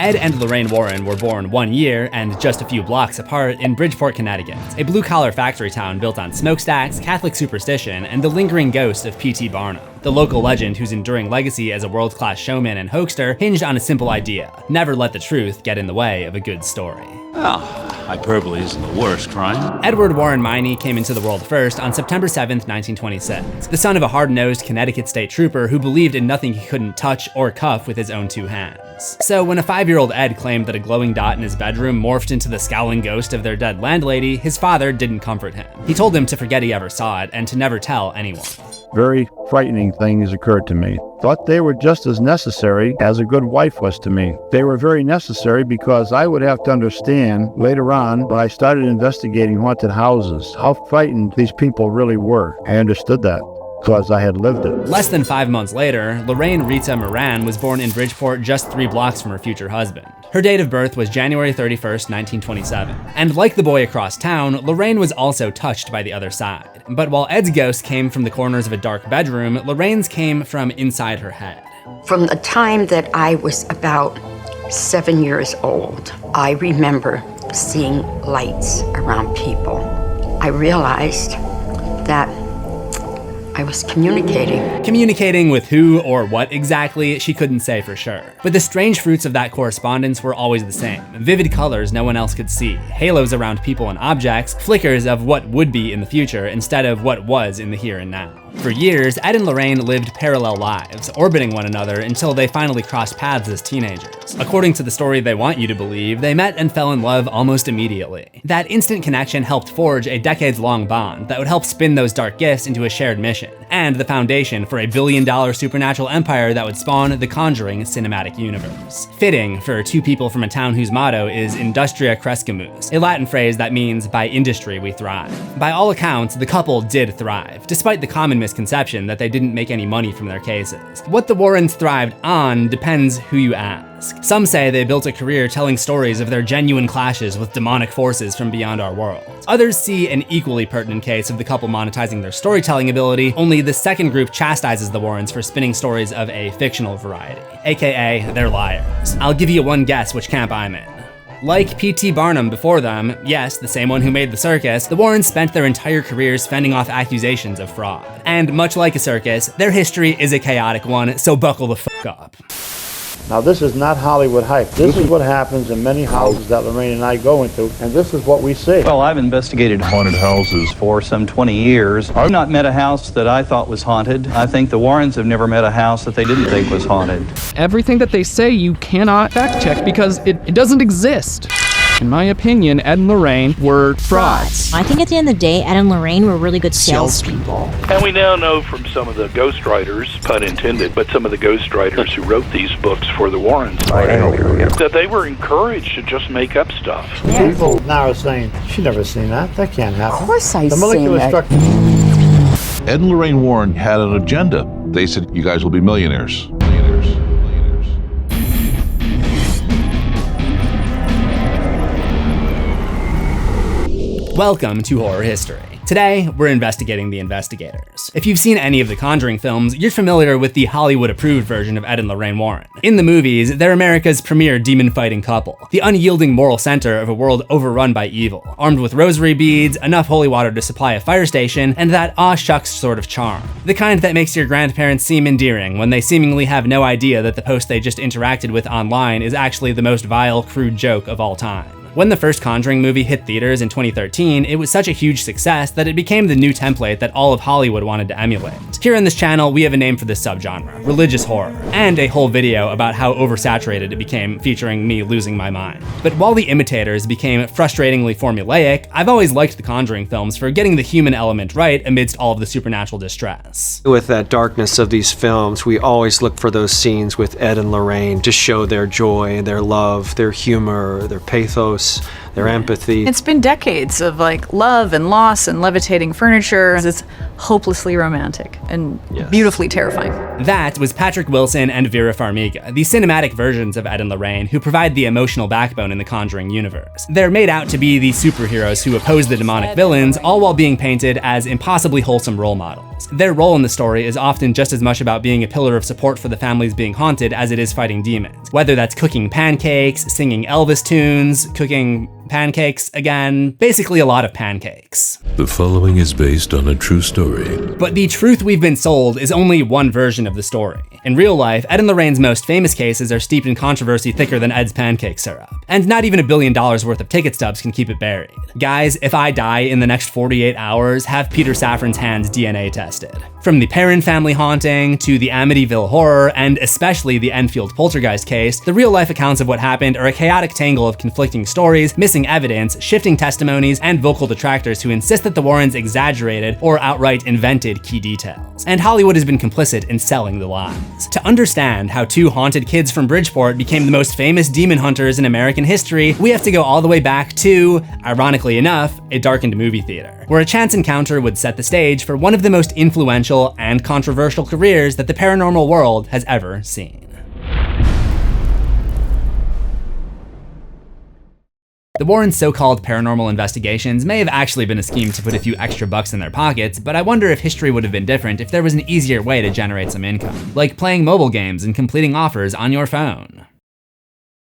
Ed and Lorraine Warren were born 1 year and just a few blocks apart in Bridgeport, Connecticut, a blue-collar factory town built on smokestacks, Catholic superstition, and the lingering ghost of P.T. Barnum, the local legend whose enduring legacy as a world-class showman and hoaxer hinged on a simple idea: never let the truth get in the way of a good story. Well, hyperbole isn't the worst, right? Edward Warren Miney came into the world first on September 7th, 1926, the son of a hard-nosed Connecticut state trooper who believed in nothing he couldn't touch or cuff with his own two hands. So when a 5-year-old Ed claimed that a glowing dot in his bedroom morphed into the scowling ghost of their dead landlady, his father didn't comfort him. He told him to forget he ever saw it and to never tell anyone. Very frightening things occurred to me. Thought they were just as necessary as a good wife was to me. They were very necessary because I would have to understand later on when I started investigating haunted houses how frightened these people really were. I understood that because I had lived it. Less than 5 months later, Lorraine Rita Moran was born in Bridgeport just 3 blocks from her future husband. Her date of birth was January 31st, 1927. And like the boy across town, Lorraine was also touched by the other side. But while Ed's ghost came from the corners of a dark bedroom, Lorraine's came from inside her head. From the time that I was about 7 years old, I remember seeing lights around people. I realized that I was communicating. Communicating with who or what exactly, she couldn't say for sure. But the strange fruits of that correspondence were always the same. Vivid colors no one else could see, halos around people and objects, flickers of what would be in the future instead of what was in the here and now. For years, Ed and Lorraine lived parallel lives, orbiting one another until they finally crossed paths as teenagers. According to the story they want you to believe, they met and fell in love almost immediately. That instant connection helped forge a decades-long bond that would help spin those dark gifts into a shared mission, and the foundation for a billion-dollar supernatural empire that would spawn the Conjuring cinematic universe. Fitting for two people from a town whose motto is Industria Crescimus, a Latin phrase that means by industry we thrive. By all accounts, the couple did thrive, despite the common misconception that they didn't make any money from their cases. What the Warrens thrived on depends who you ask. Some say they built a career telling stories of their genuine clashes with demonic forces from beyond our world. Others see an equally pertinent case of the couple monetizing their storytelling ability, only the second group chastises the Warrens for spinning stories of a fictional variety, aka they're liars. I'll give you one guess which camp I'm in. Like P.T. Barnum before them, yes, the same one who made the circus, the Warrens spent their entire careers fending off accusations of fraud. And much like a circus, their history is a chaotic one, so buckle the fuck up. Now this is not Hollywood hype. This is what happens in many houses that Lorraine and I go into, and this is what we see. Well, I've investigated haunted houses for some 20 years. I've not met a house that I thought was haunted. I think the Warrens have never met a house that they didn't think was haunted. Everything that they say you cannot fact check because it doesn't exist. In my opinion, Ed and Lorraine were frauds. I think at the end of the day, Ed and Lorraine were really good salespeople. And we now know from some of the ghostwriters, pun intended, but some of the ghostwriters who wrote these books for the Warrens, that they were encouraged to just make up stuff. Yeah. People now are saying, she never seen that. That can't happen. Of course I've the molecular seen structure. Ed and Lorraine Warren had an agenda. They said, you guys will be millionaires. Welcome to Horror History. Today, we're investigating the investigators. If you've seen any of the Conjuring films, you're familiar with the Hollywood-approved version of Ed and Lorraine Warren. In the movies, they're America's premier demon-fighting couple, the unyielding moral center of a world overrun by evil, armed with rosary beads, enough holy water to supply a fire station, and that aw shucks sort of charm. The kind that makes your grandparents seem endearing when they seemingly have no idea that the post they just interacted with online is actually the most vile, crude joke of all time. When the first Conjuring movie hit theaters in 2013, it was such a huge success that it became the new template that all of Hollywood wanted to emulate. Here on this channel, we have a name for this subgenre, religious horror, and a whole video about how oversaturated it became, featuring me losing my mind. But while The Imitators became frustratingly formulaic, I've always liked the Conjuring films for getting the human element right amidst all of the supernatural distress. With that darkness of these films, we always look for those scenes with Ed and Lorraine to show their joy, their love, their humor, their pathos, their empathy. It's been decades of like love and loss and levitating furniture. It's hopelessly romantic and beautifully terrifying. That was Patrick Wilson and Vera Farmiga, the cinematic versions of Ed and Lorraine who provide the emotional backbone in the Conjuring universe. They're made out to be the superheroes who oppose the demonic villains, all while being painted as impossibly wholesome role models. Their role in the story is often just as much about being a pillar of support for the families being haunted as it is fighting demons. Whether that's cooking pancakes, singing Elvis tunes, cooking pancakes again, basically a lot of pancakes. The following is based on a true story. But the truth we've been sold is only one version of the story. In real life, Ed and Lorraine's most famous cases are steeped in controversy thicker than Ed's pancake syrup. And not even $1 billion worth of ticket stubs can keep it buried. Guys, if I die in the next 48 hours, have Peter Safran's hands DNA tested. From the Perron family haunting, to the Amityville horror, and especially the Enfield Poltergeist case, the real-life accounts of what happened are a chaotic tangle of conflicting stories, missing evidence, shifting testimonies, and vocal detractors who insist that the Warrens exaggerated or outright invented key details. And Hollywood has been complicit in selling the lies. To understand how two haunted kids from Bridgeport became the most famous demon hunters in American history, we have to go all the way back to, ironically enough, a darkened movie theater, where a chance encounter would set the stage for one of the most influential and controversial careers that the paranormal world has ever seen. The Warrens' so-called paranormal investigations may have actually been a scheme to put a few extra bucks in their pockets, but I wonder if history would have been different if there was an easier way to generate some income, like playing mobile games and completing offers on your phone.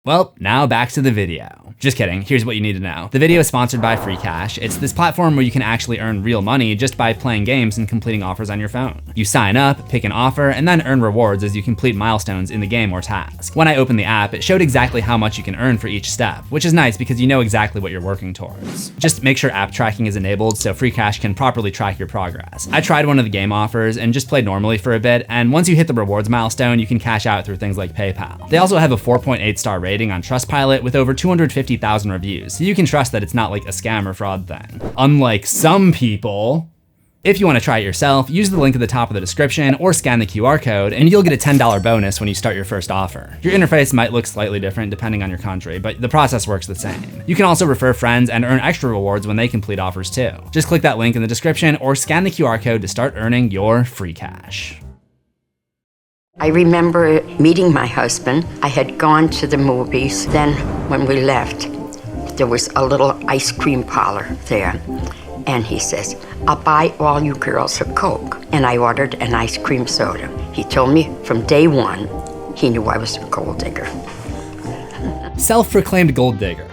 Well, now back to the video. Just kidding, here's what you need to know. The video is sponsored by Freecash. It's this platform where you can actually earn real money just by playing games and completing offers on your phone. You sign up, pick an offer, and then earn rewards as you complete milestones in the game or task. When I opened the app, it showed exactly how much you can earn for each step, which is nice because you know exactly what you're working towards. Just make sure app tracking is enabled so Freecash can properly track your progress. I tried one of the game offers and just played normally for a bit, and once you hit the rewards milestone, you can cash out through things like PayPal. They also have a 4.8 star rating on Trustpilot with over 250,000 reviews, so you can trust that it's not like a scam or fraud thing. Unlike some people. If you want to try it yourself, use the link at the top of the description or scan the QR code and you'll get a $10 bonus when you start your first offer. Your interface might look slightly different depending on your country, but the process works the same. You can also refer friends and earn extra rewards when they complete offers too. Just click that link in the description or scan the QR code to start earning your free cash. I remember meeting my husband. I had gone to the movies. Then when we left, there was a little ice cream parlor there. And he says, "I'll buy all you girls a Coke." And I ordered an ice cream soda. He told me from day one, he knew I was a gold digger. Self-proclaimed gold digger.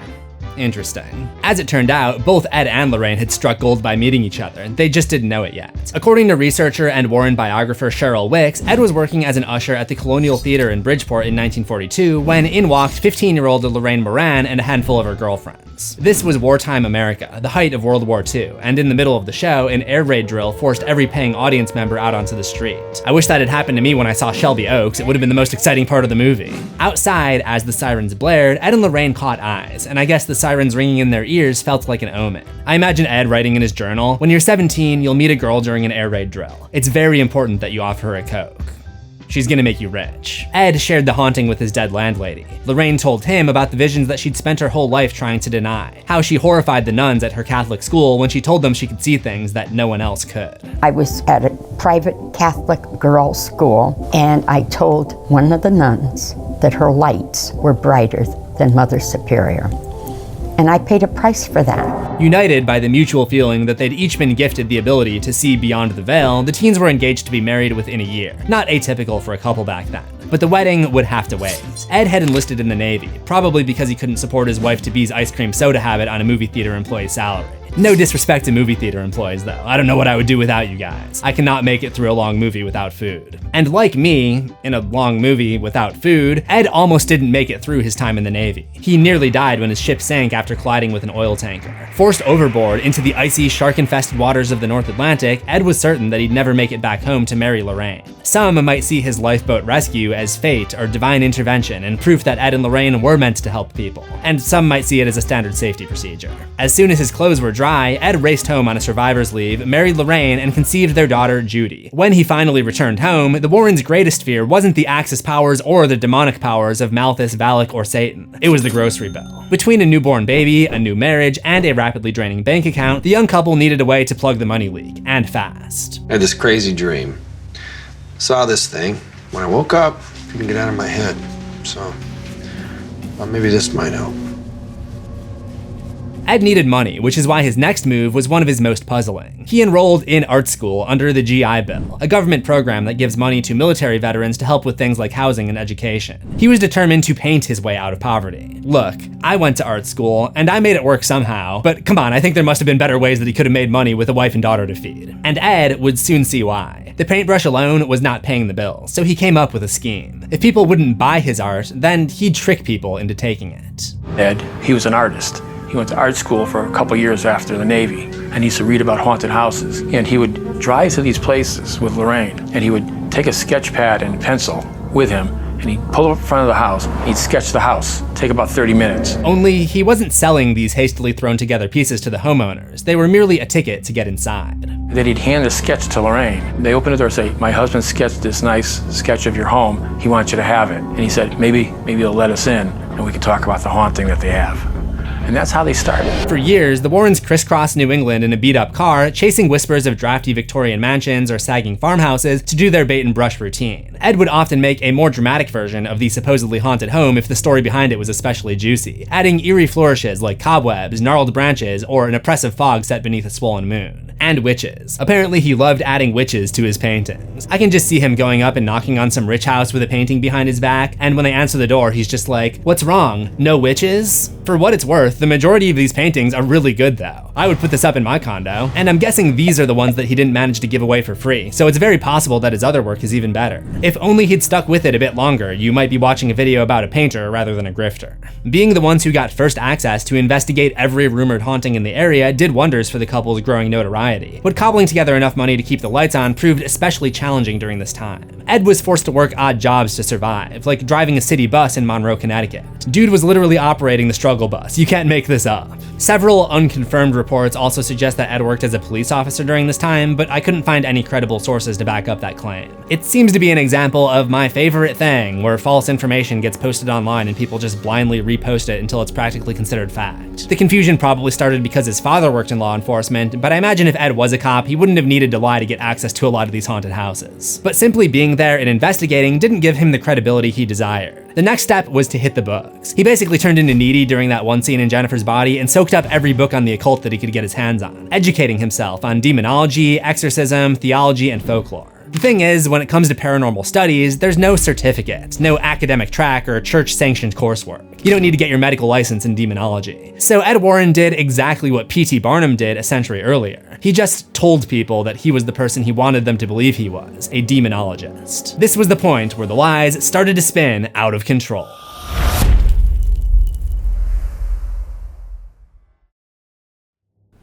Interesting. As it turned out, both Ed and Lorraine had struck gold by meeting each other. They just didn't know it yet. According to researcher and Warren biographer Cheryl Wicks, Ed was working as an usher at the Colonial Theater in Bridgeport in 1942 when in walked 15-year-old Lorraine Moran and a handful of her girlfriends. This was wartime America, the height of World War II, and in the middle of the show, an air raid drill forced every paying audience member out onto the street. I wish that had happened to me when I saw Shelby Oaks. It would have been the most exciting part of the movie. Outside, as the sirens blared, Ed and Lorraine caught eyes, and I guess the sirens ringing in their ears felt like an omen. I imagine Ed writing in his journal, "When you're 17, you'll meet a girl during an air raid drill. It's very important that you offer her a Coke. She's gonna make you rich." Ed shared the haunting with his dead landlady. Lorraine told him about the visions that she'd spent her whole life trying to deny, how she horrified the nuns at her Catholic school when she told them she could see things that no one else could. I was at a private Catholic girls' school, and I told one of the nuns that her lights were brighter than Mother Superior. And I paid a price for that. United by the mutual feeling that they'd each been gifted the ability to see beyond the veil, the teens were engaged to be married within a year. Not atypical for a couple back then. But the wedding would have to wait. Ed had enlisted in the Navy, probably because he couldn't support his wife-to-be's ice cream soda habit on a movie theater employee's salary. No disrespect to movie theater employees though. I don't know what I would do without you guys. I cannot make it through a long movie without food. And like me, in a long movie without food, Ed almost didn't make it through his time in the Navy. He nearly died when his ship sank after colliding with an oil tanker. Forced overboard into the icy, shark-infested waters of the North Atlantic, Ed was certain that he'd never make it back home to marry Lorraine. Some might see his lifeboat rescue as fate or divine intervention and proof that Ed and Lorraine were meant to help people. And some might see it as a standard safety procedure. As soon as his clothes were dry, Ed raced home on a survivor's leave, married Lorraine, and conceived their daughter, Judy. When he finally returned home, the Warrens' greatest fear wasn't the Axis powers or the demonic powers of Malthus, Valak, or Satan. It was the grocery bill. Between a newborn baby, a new marriage, and a rapidly draining bank account, the young couple needed a way to plug the money leak, and fast. I had this crazy dream. Saw this thing. When I woke up, couldn't get out of my head. So, well, maybe this might help. Ed needed money, which is why his next move was one of his most puzzling. He enrolled in art school under the GI Bill, a government program that gives money to military veterans to help with things like housing and education. He was determined to paint his way out of poverty. Look, I went to art school, and I made it work somehow, but come on, I think there must have been better ways that he could have made money with a wife and daughter to feed. And Ed would soon see why. The paintbrush alone was not paying the bills, so he came up with a scheme. If people wouldn't buy his art, then he'd trick people into taking it. Ed, he was an artist. He went to art school for a couple years after the Navy, and he used to read about haunted houses. And he would drive to these places with Lorraine, and he would take a sketch pad and pencil with him, and he'd pull up in front of the house, and he'd sketch the house. Take about 30 minutes. Only he wasn't selling these hastily thrown together pieces to the homeowners. They were merely a ticket to get inside. Then he'd hand the sketch to Lorraine. They opened the door and say, "My husband sketched this nice sketch of your home. He wants you to have it." And he said, maybe they'll let us in, and we can talk about the haunting that they have. And that's how they started. For years, the Warrens crisscrossed New England in a beat-up car, chasing whispers of drafty Victorian mansions or sagging farmhouses to do their bait-and-brush routine. Ed would often make a more dramatic version of the supposedly haunted home if the story behind it was especially juicy, adding eerie flourishes like cobwebs, gnarled branches, or an oppressive fog set beneath a swollen moon. And witches. Apparently he loved adding witches to his paintings. I can just see him going up and knocking on some rich house with a painting behind his back, and when they answer the door, he's just like, "What's wrong? No witches?" For what it's worth, the majority of these paintings are really good though. I would put this up in my condo, and I'm guessing these are the ones that he didn't manage to give away for free, so it's very possible that his other work is even better. If only he'd stuck with it a bit longer, you might be watching a video about a painter rather than a grifter. Being the ones who got first access to investigate every rumored haunting in the area did wonders for the couple's growing notoriety. But cobbling together enough money to keep the lights on proved especially challenging during this time. Ed was forced to work odd jobs to survive, like driving a city bus in Monroe, Connecticut. Dude was literally operating the struggle bus. You can't make this up. Several unconfirmed reports also suggest that Ed worked as a police officer during this time, but I couldn't find any credible sources to back up that claim. It seems to be an example of my favorite thing, where false information gets posted online and people just blindly repost it until it's practically considered fact. The confusion probably started because his father worked in law enforcement, but I imagine if Ed was a cop, he wouldn't have needed to lie to get access to a lot of these haunted houses. But simply being there and investigating didn't give him the credibility he desired. The next step was to hit the books. He basically turned into Needy during that one scene in Jennifer's Body and soaked up every book on the occult that he could get his hands on, educating himself on demonology, exorcism, theology, and folklore. The thing is, when it comes to paranormal studies, there's no certificate, no academic track or church-sanctioned coursework. You don't need to get your medical license in demonology. So Ed Warren did exactly what P.T. Barnum did a century earlier. He just told people that he was the person he wanted them to believe he was, a demonologist. This was the point where the lies started to spin out of control.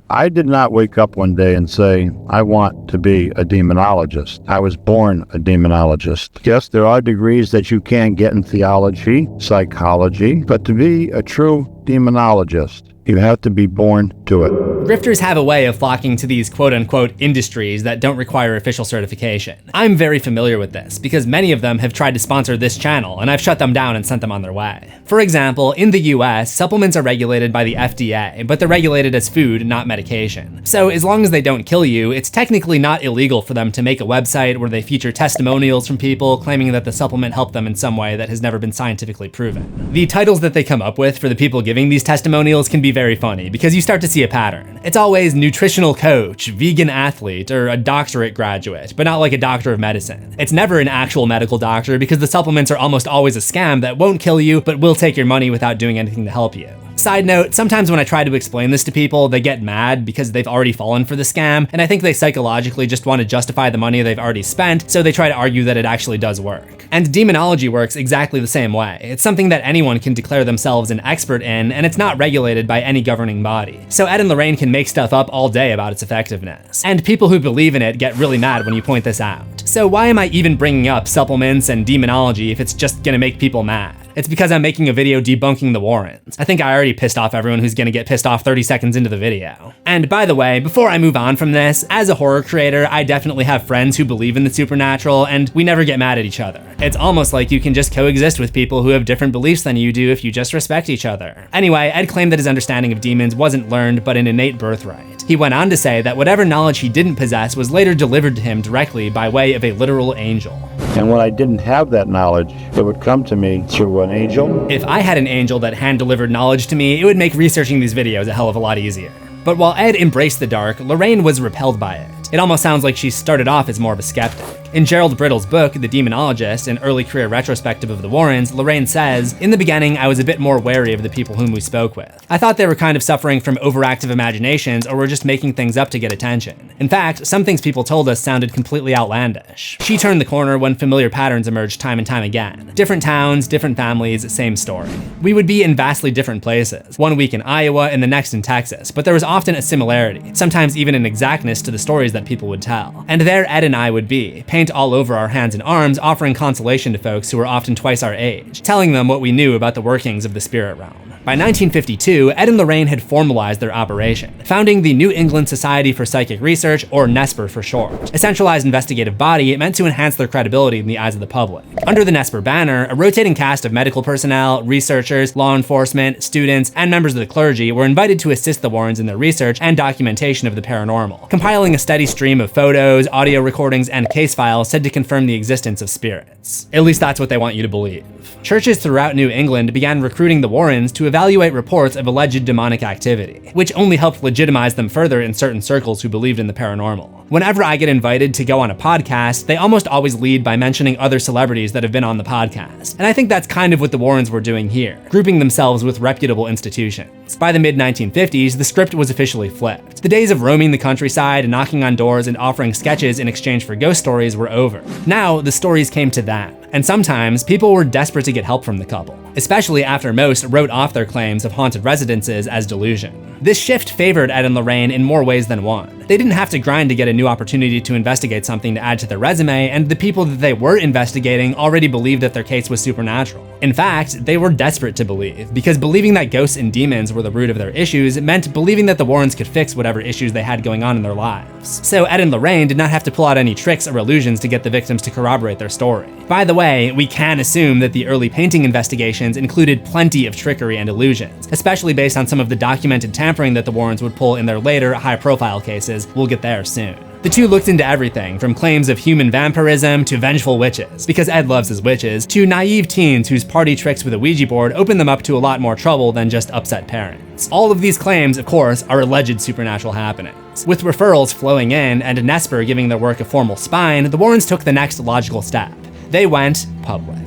I did not wake up one day and say, I want to be a demonologist. I was born a demonologist. Yes, there are degrees that you can get in theology, psychology, but to be a true demonologist, you have to be born to it. Grifters have a way of flocking to these quote-unquote industries that don't require official certification. I'm very familiar with this because many of them have tried to sponsor this channel and I've shut them down and sent them on their way. For example, in the US, supplements are regulated by the FDA, but they're regulated as food, not medication. So as long as they don't kill you, it's technically not illegal for them to make a website where they feature testimonials from people claiming that the supplement helped them in some way that has never been scientifically proven. The titles that they come up with for the people giving these testimonials can be very funny because you start to see a pattern. It's always nutritional coach, vegan athlete, or a doctorate graduate, but not like a doctor of medicine. It's never an actual medical doctor because the supplements are almost always a scam that won't kill you but will take your money without doing anything to help you. Side note, sometimes when I try to explain this to people, they get mad because they've already fallen for the scam, and I think they psychologically just want to justify the money they've already spent, so they try to argue that it actually does work. And demonology works exactly the same way. It's something that anyone can declare themselves an expert in, and it's not regulated by any governing body. So Ed and Lorraine can make stuff up all day about its effectiveness. And people who believe in it get really mad when you point this out. So why am I even bringing up supplements and demonology if it's just gonna make people mad? It's because I'm making a video debunking the Warrens. I think I already pissed off everyone who's gonna get pissed off 30 seconds into the video. And by the way, before I move on from this, as a horror creator, I definitely have friends who believe in the supernatural, and we never get mad at each other. It's almost like you can just coexist with people who have different beliefs than you do if you just respect each other. Anyway, Ed claimed that his understanding of demons wasn't learned, but an innate birthright. He went on to say that whatever knowledge he didn't possess was later delivered to him directly by way of a literal angel. And when I didn't have that knowledge, it would come to me through an angel. If I had an angel that hand-delivered knowledge to me, it would make researching these videos a hell of a lot easier. But while Ed embraced the dark, Lorraine was repelled by it. It almost sounds like she started off as more of a skeptic. In Gerald Brittle's book, The Demonologist, an early career retrospective of the Warrens, Lorraine says, "In the beginning, I was a bit more wary of the people whom we spoke with. I thought they were kind of suffering from overactive imaginations or were just making things up to get attention. In fact, some things people told us sounded completely outlandish." She turned the corner when familiar patterns emerged time and time again. Different towns, different families, same story. We would be in vastly different places, one week in Iowa and the next in Texas, but there was often a similarity, sometimes even an exactness to the stories that people would tell. And there Ed and I would be, paint all over our hands and arms, offering consolation to folks who were often twice our age, telling them what we knew about the workings of the spirit realm. By 1952, Ed and Lorraine had formalized their operation, founding the New England Society for Psychic Research, or NESPR for short. A centralized investigative body meant to enhance their credibility in the eyes of the public. Under the NESPR banner, a rotating cast of medical personnel, researchers, law enforcement, students, and members of the clergy were invited to assist the Warrens in their research and documentation of the paranormal, compiling a steady stream of photos, audio recordings, and case files said to confirm the existence of spirits. At least that's what they want you to believe. Churches throughout New England began recruiting the Warrens to evaluate reports of alleged demonic activity, which only helped legitimize them further in certain circles who believed in the paranormal. Whenever I get invited to go on a podcast, they almost always lead by mentioning other celebrities that have been on the podcast. And I think that's kind of what the Warrens were doing here, grouping themselves with reputable institutions. By the mid-1950s, the script was officially flipped. The days of roaming the countryside, knocking on doors, and offering sketches in exchange for ghost stories were over. Now, the stories came to them. And sometimes, people were desperate to get help from the couple, especially after most wrote off their claims of haunted residences as delusion. This shift favored Ed and Lorraine in more ways than one. They didn't have to grind to get a new opportunity to investigate something to add to their resume, and the people that they were investigating already believed that their case was supernatural. In fact, they were desperate to believe, because believing that ghosts and demons were the root of their issues meant believing that the Warrens could fix whatever issues they had going on in their lives. So Ed and Lorraine did not have to pull out any tricks or illusions to get the victims to corroborate their story. By the way, we can assume that the early painting investigations included plenty of trickery and illusions, especially based on some of the documented tampering that the Warrens would pull in their later, high-profile cases. We'll get there soon. The two looked into everything, from claims of human vampirism to vengeful witches, because Ed loves his witches, to naive teens whose party tricks with a Ouija board open them up to a lot more trouble than just upset parents. All of these claims, of course, are alleged supernatural happenings. With referrals flowing in and NESPR giving their work a formal spine, the Warrens took the next logical step. They went public.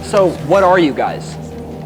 So, what are you guys?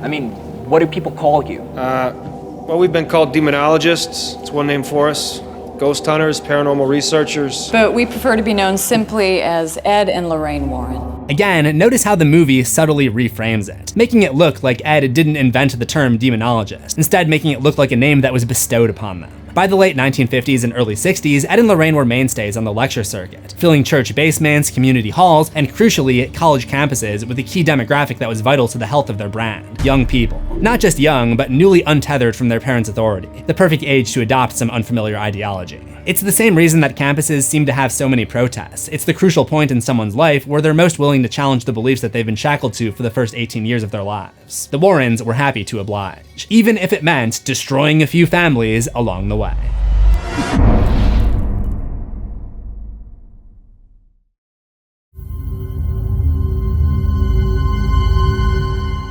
I mean, what do people call you? Well, we've been called demonologists. It's one name for us. Ghost hunters, paranormal researchers. But we prefer to be known simply as Ed and Lorraine Warren. Again, notice how the movie subtly reframes it, making it look like Ed didn't invent the term demonologist, instead making it look like a name that was bestowed upon them. By the late 1950s and early 60s, Ed and Lorraine were mainstays on the lecture circuit, filling church basements, community halls, and crucially, college campuses with a key demographic that was vital to the health of their brand: young people. Not just young, but newly untethered from their parents' authority, the perfect age to adopt some unfamiliar ideology. It's the same reason that campuses seem to have so many protests. It's the crucial point in someone's life where they're most willing to challenge the beliefs that they've been shackled to for the first 18 years of their lives. The Warrens were happy to oblige, even if it meant destroying a few families along the way.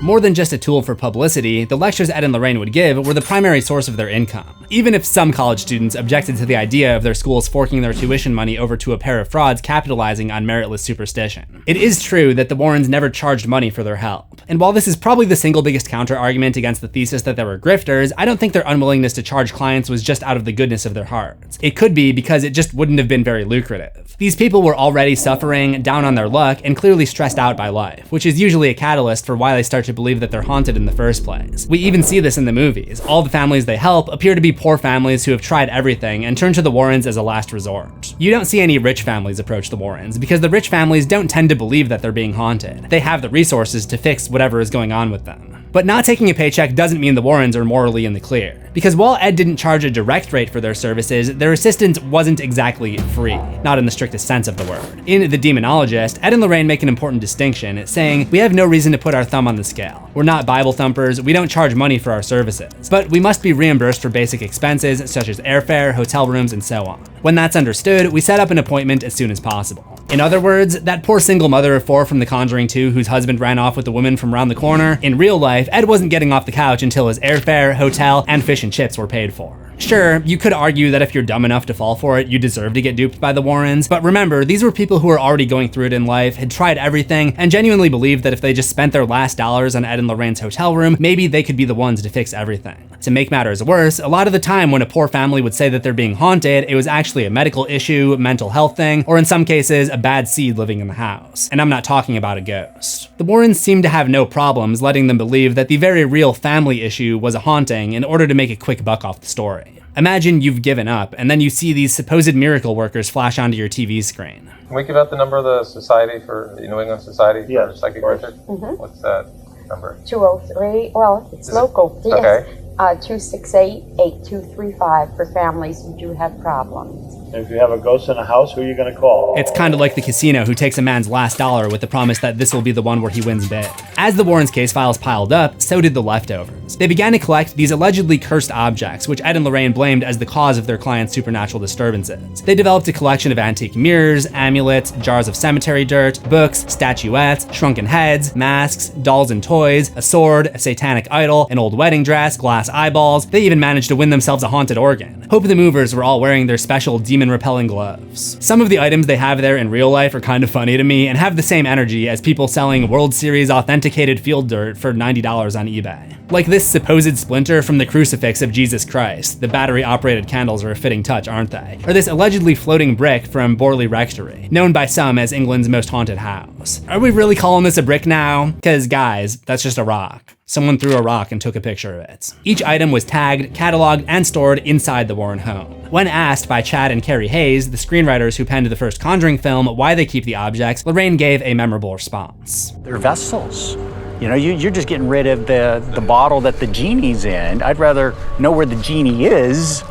More than just a tool for publicity, the lectures Ed and Lorraine would give were the primary source of their income. Even if some college students objected to the idea of their schools forking their tuition money over to a pair of frauds capitalizing on meritless superstition. It is true that the Warrens never charged money for their help. And while this is probably the single biggest counter-argument against the thesis that they were grifters, I don't think their unwillingness to charge clients was just out of the goodness of their hearts. It could be because it just wouldn't have been very lucrative. These people were already suffering, down on their luck, and clearly stressed out by life, which is usually a catalyst for why they start to believe that they're haunted in the first place. We even see this in the movies. All the families they help appear to be poor families who have tried everything and turn to the Warrens as a last resort. You don't see any rich families approach the Warrens because the rich families don't tend to believe that they're being haunted. They have the resources to fix whatever is going on with them. But not taking a paycheck doesn't mean the Warrens are morally in the clear. Because while Ed didn't charge a direct rate for their services, their assistance wasn't exactly free, not in the strictest sense of the word. In The Demonologist, Ed and Lorraine make an important distinction, saying, "We have no reason to put our thumb on the scale. We're not Bible thumpers, we don't charge money for our services. But we must be reimbursed for basic expenses such as airfare, hotel rooms, and so on. When that's understood, we set up an appointment as soon as possible." In other words, that poor single mother of 4 from The Conjuring 2 whose husband ran off with the woman from around the corner, in real life, Ed wasn't getting off the couch until his airfare, hotel, and fish and chips were paid for. Sure, you could argue that if you're dumb enough to fall for it, you deserve to get duped by the Warrens, but remember, these were people who were already going through it in life, had tried everything, and genuinely believed that if they just spent their last dollars on Ed and Lorraine's hotel room, maybe they could be the ones to fix everything. To make matters worse, a lot of the time when a poor family would say that they're being haunted, it was actually a medical issue, mental health thing, or in some cases, a bad seed living in the house. And I'm not talking about a ghost. The Warrens seemed to have no problems letting them believe that the very real family issue was a haunting in order to make a quick buck off the story. Imagine you've given up, and then you see these supposed miracle workers flash onto your TV screen. Can we give out the number of the Society for the New England Society for Psychic Research? What's that number? 203, well, it's local. Yes. Okay. 268-8235 for families who do have problems. If you have a ghost in a house, who are you going to call? It's kind of like the casino who takes a man's last dollar with the promise that this will be the one where he wins big. As the Warrens' case files piled up, so did the leftovers. They began to collect these allegedly cursed objects, which Ed and Lorraine blamed as the cause of their clients' supernatural disturbances. They developed a collection of antique mirrors, amulets, jars of cemetery dirt, books, statuettes, shrunken heads, masks, dolls and toys, a sword, a satanic idol, an old wedding dress, glass eyeballs. They even managed to win themselves a haunted organ. Hope the movers were all wearing their special demon-repelling gloves. Some of the items they have there in real life are kind of funny to me and have the same energy as people selling World Series authenticated field dirt for $90 on eBay. Like this supposed splinter from the crucifix of Jesus Christ. The battery-operated candles are a fitting touch, aren't they? Or this allegedly floating brick from Borley Rectory, known by some as England's most haunted house. Are we really calling this a brick now? Because guys, that's just a rock. Someone threw a rock and took a picture of it. Each item was tagged, cataloged, and stored inside the Warren home. When asked by Chad and Carrie Hayes, the screenwriters who penned the first Conjuring film, why they keep the objects, Lorraine gave a memorable response. They're vessels. You know, you're just getting rid of the bottle that the genie's in. I'd rather know where the genie is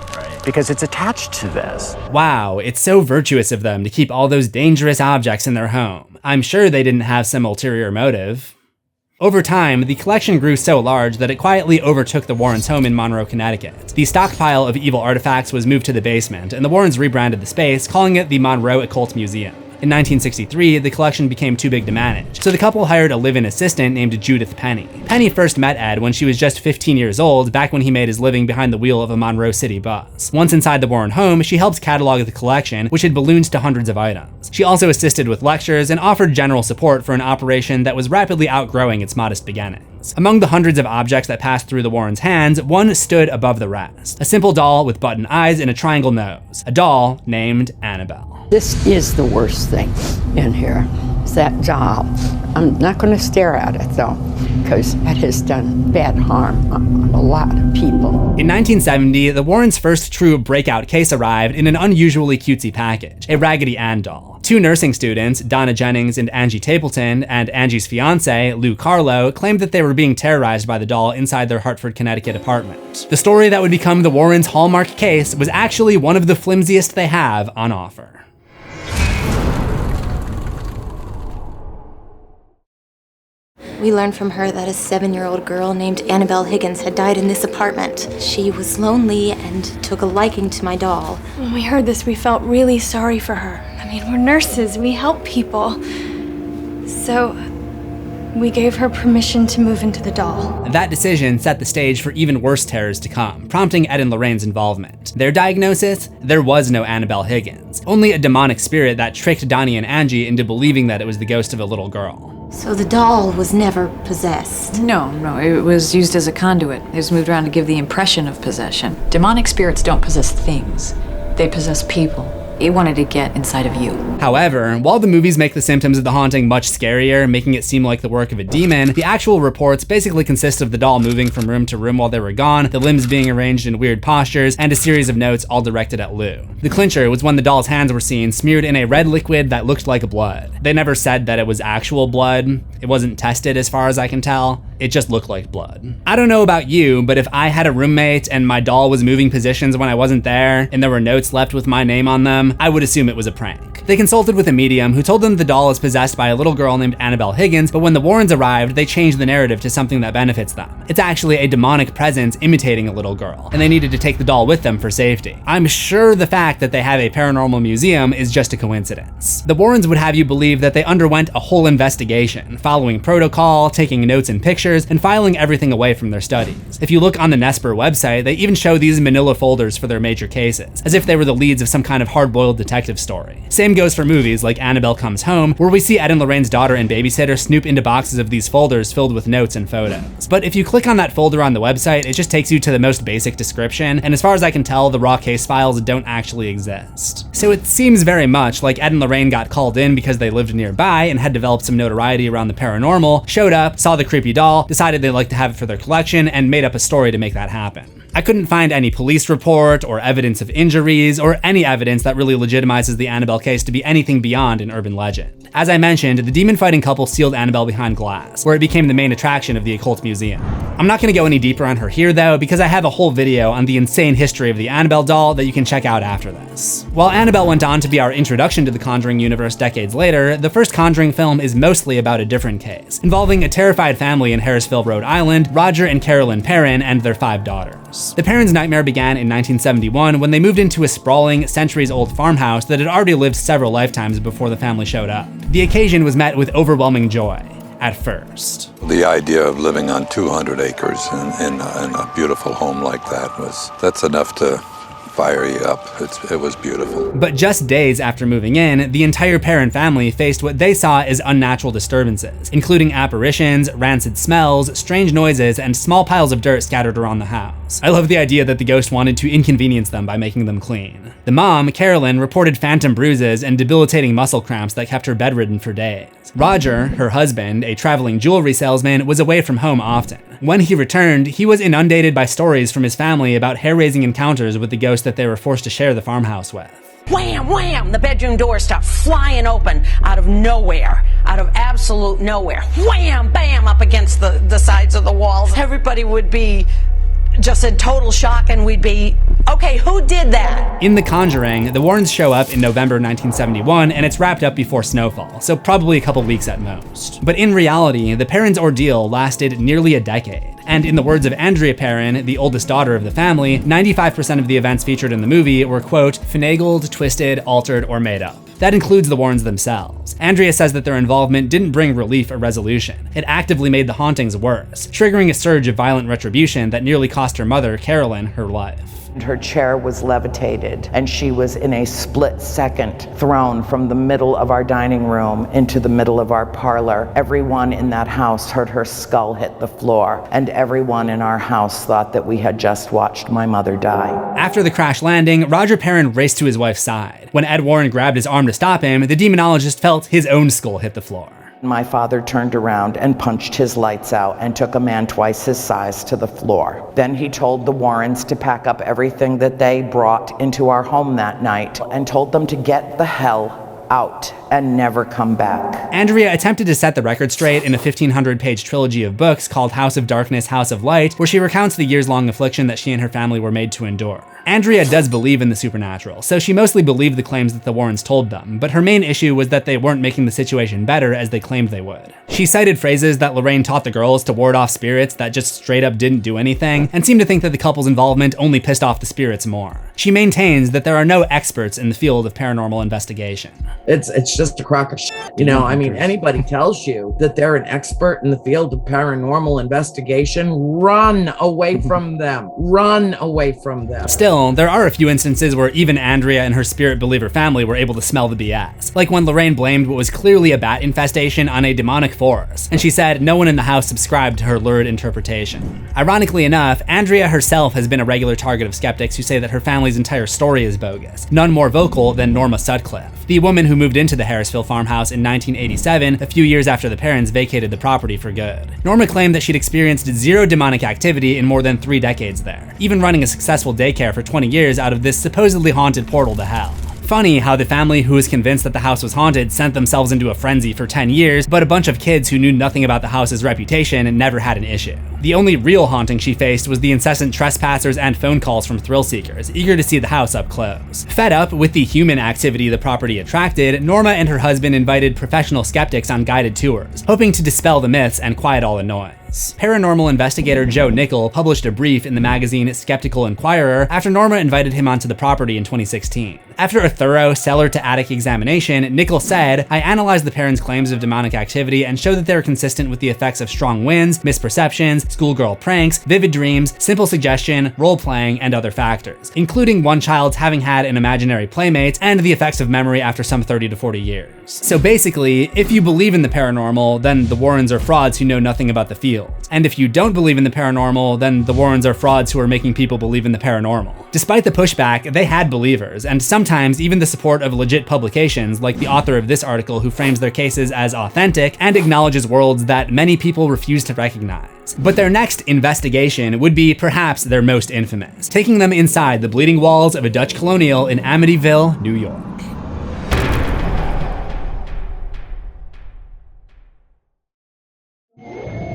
because it's attached to this. Wow, it's so virtuous of them to keep all those dangerous objects in their home. I'm sure they didn't have some ulterior motive. Over time, the collection grew so large that it quietly overtook the Warrens' home in Monroe, Connecticut. The stockpile of evil artifacts was moved to the basement, and the Warrens rebranded the space, calling it the Monroe Occult Museum. In 1963, the collection became too big to manage, so the couple hired a live-in assistant named Judith Penney. Penney first met Ed when she was just 15 years old, back when he made his living behind the wheel of a Monroe City bus. Once inside the Warren home, she helped catalog the collection, which had ballooned to hundreds of items. She also assisted with lectures and offered general support for an operation that was rapidly outgrowing its modest beginnings. Among the hundreds of objects that passed through the Warrens' hands, one stood above the rest. A simple doll with button eyes and a triangle nose. A doll named Annabelle. This is the worst thing in here, is that doll. I'm not going to stare at it though, because it has done bad harm on a lot of people. In 1970, the Warrens' first true breakout case arrived in an unusually cutesy package, a Raggedy Ann doll. 2 nursing students, Donna Jennings and Angie Tapleton, and Angie's fiance, Lou Carlo, claimed that they were being terrorized by the doll inside their Hartford, Connecticut apartment. The story that would become the Warrens' hallmark case was actually one of the flimsiest they have on offer. We learned from her that a 7-year-old girl named Annabelle Higgins had died in this apartment. She was lonely and took a liking to my doll. When we heard this, we felt really sorry for her. I mean, we're nurses, we help people. So we gave her permission to move into the doll. That decision set the stage for even worse terrors to come, prompting Ed and Lorraine's involvement. Their diagnosis? There was no Annabelle Higgins, only a demonic spirit that tricked Donnie and Angie into believing that it was the ghost of a little girl. So the doll was never possessed? No, it was used as a conduit. It was moved around to give the impression of possession. Demonic spirits don't possess things. They possess people. It wanted to get inside of you. However, while the movies make the symptoms of the haunting much scarier, making it seem like the work of a demon, the actual reports basically consist of the doll moving from room to room while they were gone, the limbs being arranged in weird postures, and a series of notes all directed at Lou. The clincher was when the doll's hands were seen smeared in a red liquid that looked like blood. They never said that it was actual blood. It wasn't tested as far as I can tell. It just looked like blood. I don't know about you, but if I had a roommate and my doll was moving positions when I wasn't there, and there were notes left with my name on them, I would assume it was a prank. They consulted with a medium who told them the doll is possessed by a little girl named Annabelle Higgins, but when the Warrens arrived, they changed the narrative to something that benefits them. It's actually a demonic presence imitating a little girl, and they needed to take the doll with them for safety. I'm sure the fact that they have a paranormal museum is just a coincidence. The Warrens would have you believe that they underwent a whole investigation, following protocol, taking notes and pictures, and filing everything away from their studies. If you look on the NESPR website, they even show these manila folders for their major cases, as if they were the leads of some kind of hard-boiled detective story. Same goes for movies like Annabelle Comes Home, where we see Ed and Lorraine's daughter and babysitter snoop into boxes of these folders filled with notes and photos. But if you click on that folder on the website, it just takes you to the most basic description, and as far as I can tell, the raw case files don't actually exist. So it seems very much like Ed and Lorraine got called in because they lived nearby and had developed some notoriety around the paranormal, showed up, saw the creepy doll, decided they'd like to have it for their collection, and made up a story to make that happen. I couldn't find any police report or evidence of injuries or any evidence that really legitimizes the Annabelle case to be anything beyond an urban legend. As I mentioned, the demon-fighting couple sealed Annabelle behind glass, where it became the main attraction of the Occult Museum. I'm not gonna go any deeper on her here though, because I have a whole video on the insane history of the Annabelle doll that you can check out after this. While Annabelle went on to be our introduction to the Conjuring universe decades later, the first Conjuring film is mostly about a different case, involving a terrified family in Harrisville, Rhode Island, Roger and Carolyn Perron, and their 5 daughters. The Perrons' nightmare began in 1971 when they moved into a sprawling, centuries-old farmhouse that had already lived several lifetimes before the family showed up. The occasion was met with overwhelming joy, at first. The idea of living on 200 acres in a beautiful home like that's enough to fire you up. It was beautiful. But just days after moving in, the entire Perron family faced what they saw as unnatural disturbances, including apparitions, rancid smells, strange noises, and small piles of dirt scattered around the house. I love the idea that the ghost wanted to inconvenience them by making them clean. The mom, Carolyn, reported phantom bruises and debilitating muscle cramps that kept her bedridden for days. Roger, her husband, a traveling jewelry salesman, was away from home often. When he returned, he was inundated by stories from his family about hair-raising encounters with the ghost that they were forced to share the farmhouse with. Wham, wham, the bedroom doors start flying open out of nowhere, out of absolute nowhere. Wham, bam, up against the sides of the walls. Everybody would be just in total shock, and we'd be, okay, who did that? In The Conjuring, the Warrens show up in November 1971, and it's wrapped up before snowfall, so probably a couple weeks at most. But in reality, the Perrons' ordeal lasted nearly a decade. And in the words of Andrea Perron, the oldest daughter of the family, 95% of the events featured in the movie were, quote, finagled, twisted, altered, or made up. That includes the Warrens themselves. Andrea says that their involvement didn't bring relief or resolution. It actively made the hauntings worse, triggering a surge of violent retribution that nearly cost her mother, Carolyn, her life. Her chair was levitated, and she was in a split second thrown from the middle of our dining room into the middle of our parlor. Everyone in that house heard her skull hit the floor, and everyone in our house thought that we had just watched my mother die. After the crash landing, Roger Perron raced to his wife's side. When Ed Warren grabbed his arm to stop him, the demonologist felt his own skull hit the floor. My father turned around and punched his lights out and took a man twice his size to the floor. Then he told the Warrens to pack up everything that they brought into our home that night and told them to get the hell out and never come back. Andrea attempted to set the record straight in a 1,500-page trilogy of books called House of Darkness, House of Light, where she recounts the years-long affliction that she and her family were made to endure. Andrea does believe in the supernatural, so she mostly believed the claims that the Warrens told them, but her main issue was that they weren't making the situation better as they claimed they would. She cited phrases that Lorraine taught the girls to ward off spirits that just straight up didn't do anything, and seemed to think that the couple's involvement only pissed off the spirits more. She maintains that there are no experts in the field of paranormal investigation. It's just a crock of shit. You know, I mean, anybody tells you that they're an expert in the field of paranormal investigation, run away from them. Run away from them. Still, Still, there are a few instances where even Andrea and her spirit believer family were able to smell the BS, like when Lorraine blamed what was clearly a bat infestation on a demonic force, and she said no one in the house subscribed to her lurid interpretation. Ironically enough, Andrea herself has been a regular target of skeptics who say that her family's entire story is bogus, none more vocal than Norma Sutcliffe, the woman who moved into the Harrisville farmhouse in 1987, a few years after the Perrons vacated the property for good. Norma claimed that she'd experienced zero demonic activity in more than 3 decades there, even running a successful daycare for 20 years out of this supposedly haunted portal to hell. Funny how the family who was convinced that the house was haunted sent themselves into a frenzy for 10 years, but a bunch of kids who knew nothing about the house's reputation never had an issue. The only real haunting she faced was the incessant trespassers and phone calls from thrill seekers, eager to see the house up close. Fed up with the human activity the property attracted, Norma and her husband invited professional skeptics on guided tours, hoping to dispel the myths and quiet all the noise. Paranormal investigator Joe Nickel published a brief in the magazine Skeptical Inquirer after Norma invited him onto the property in 2016. After a thorough cellar-to-attic examination, Nickel said, "I analyzed the Perrons' claims of demonic activity and showed that they were consistent with the effects of strong winds, misperceptions, schoolgirl pranks, vivid dreams, simple suggestion, role-playing, and other factors, including one child's having had an imaginary playmate and the effects of memory after some 30 to 40 years. So basically, if you believe in the paranormal, then the Warrens are frauds who know nothing about the field. And if you don't believe in the paranormal, then the Warrens are frauds who are making people believe in the paranormal." Despite the pushback, they had believers, and sometimes even the support of legit publications, like the author of this article who frames their cases as authentic and acknowledges worlds that many people refuse to recognize. But their next investigation would be perhaps their most infamous, taking them inside the bleeding walls of a Dutch colonial in Amityville, New York.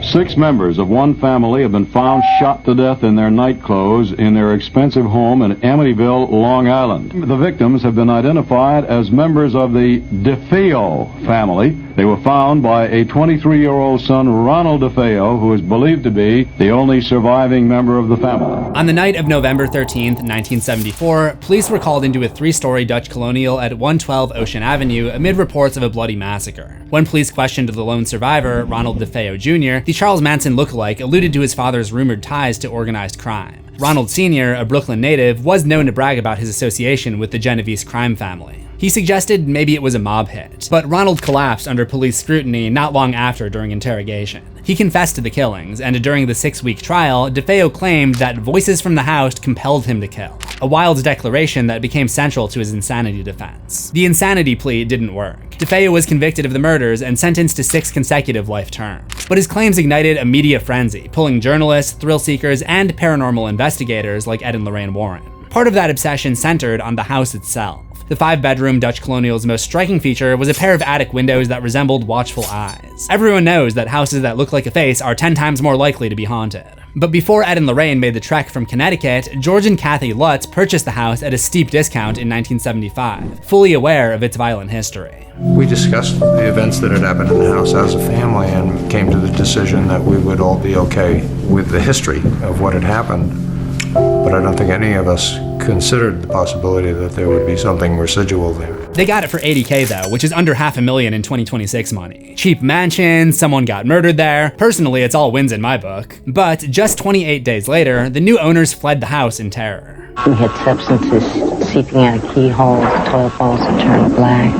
6 members of one family have been found shot to death in their night clothes in their expensive home in Amityville, Long Island. The victims have been identified as members of the DeFeo family. They were found by a 23-year-old son, Ronald DeFeo, who is believed to be the only surviving member of the family. On the night of November 13th, 1974, police were called into a 3-story Dutch colonial at 112 Ocean Avenue amid reports of a bloody massacre. When police questioned the lone survivor, Ronald DeFeo Jr., the Charles Manson lookalike alluded to his father's rumored ties to organized crime. Ronald Sr., a Brooklyn native, was known to brag about his association with the Genovese crime family. He suggested maybe it was a mob hit, but Ronald collapsed under police scrutiny not long after during interrogation. He confessed to the killings, and during the 6-week trial, DeFeo claimed that voices from the house compelled him to kill, a wild declaration that became central to his insanity defense. The insanity plea didn't work. DeFeo was convicted of the murders and sentenced to 6 consecutive life terms, but his claims ignited a media frenzy, pulling journalists, thrill seekers, and paranormal investigators like Ed and Lorraine Warren. Part of that obsession centered on the house itself. The 5-bedroom Dutch colonial's most striking feature was a pair of attic windows that resembled watchful eyes. Everyone knows that houses that look like a face are 10 times more likely to be haunted. But before Ed and Lorraine made the trek from Connecticut, George and Kathy Lutz purchased the house at a steep discount in 1975, fully aware of its violent history. We discussed the events that had happened in the house as a family and came to the decision that we would all be okay with the history of what had happened. But I don't think any of us considered the possibility that there would be something residual there. They got it for $80K though, which is under $500,000 in 2026 money. Cheap mansion, someone got murdered there. Personally, it's all wins in my book. But just 28 days later, the new owners fled the house in terror. We had substances seeping out of keyholes, toilet bowls that turned black,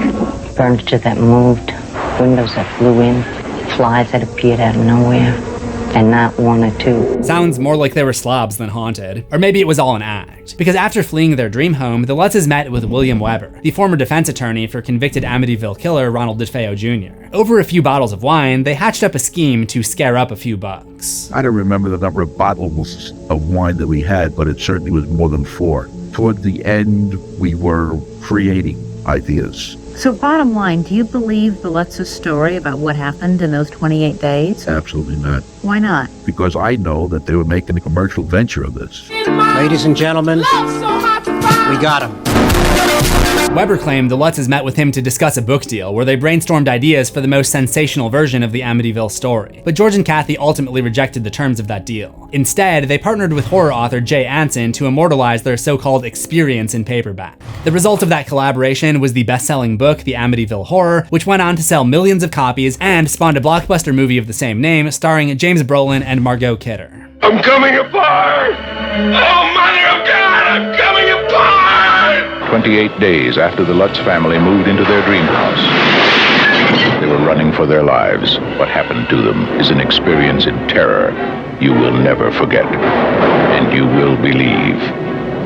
furniture that moved, windows that flew in, flies that appeared out of nowhere. And not 1 or 2. Sounds more like they were slobs than haunted. Or maybe it was all an act. Because after fleeing their dream home, the Lutzes met with William Weber, the former defense attorney for convicted Amityville killer Ronald DeFeo Jr. Over a few bottles of wine, they hatched up a scheme to scare up a few bucks. I don't remember the number of bottles of wine that we had, but it certainly was more than 4. Toward the end, we were creating ideas. So bottom line, do you believe the Lutz's story about what happened in those 28 days? Absolutely not. Why not? Because I know that they were making a commercial venture of this. Ladies and gentlemen, we got him. Weber claimed the Lutzes met with him to discuss a book deal where they brainstormed ideas for the most sensational version of the Amityville story. But George and Kathy ultimately rejected the terms of that deal. Instead, they partnered with horror author Jay Anson to immortalize their so-called experience in paperback. The result of that collaboration was the best-selling book, The Amityville Horror, which went on to sell millions of copies and spawned a blockbuster movie of the same name starring James Brolin and Margot Kidder. I'm coming apart! Oh, mother of God, I'm coming 28 days after the Lutz family moved into their dream house. They were running for their lives. What happened to them is an experience in terror you will never forget, and you will believe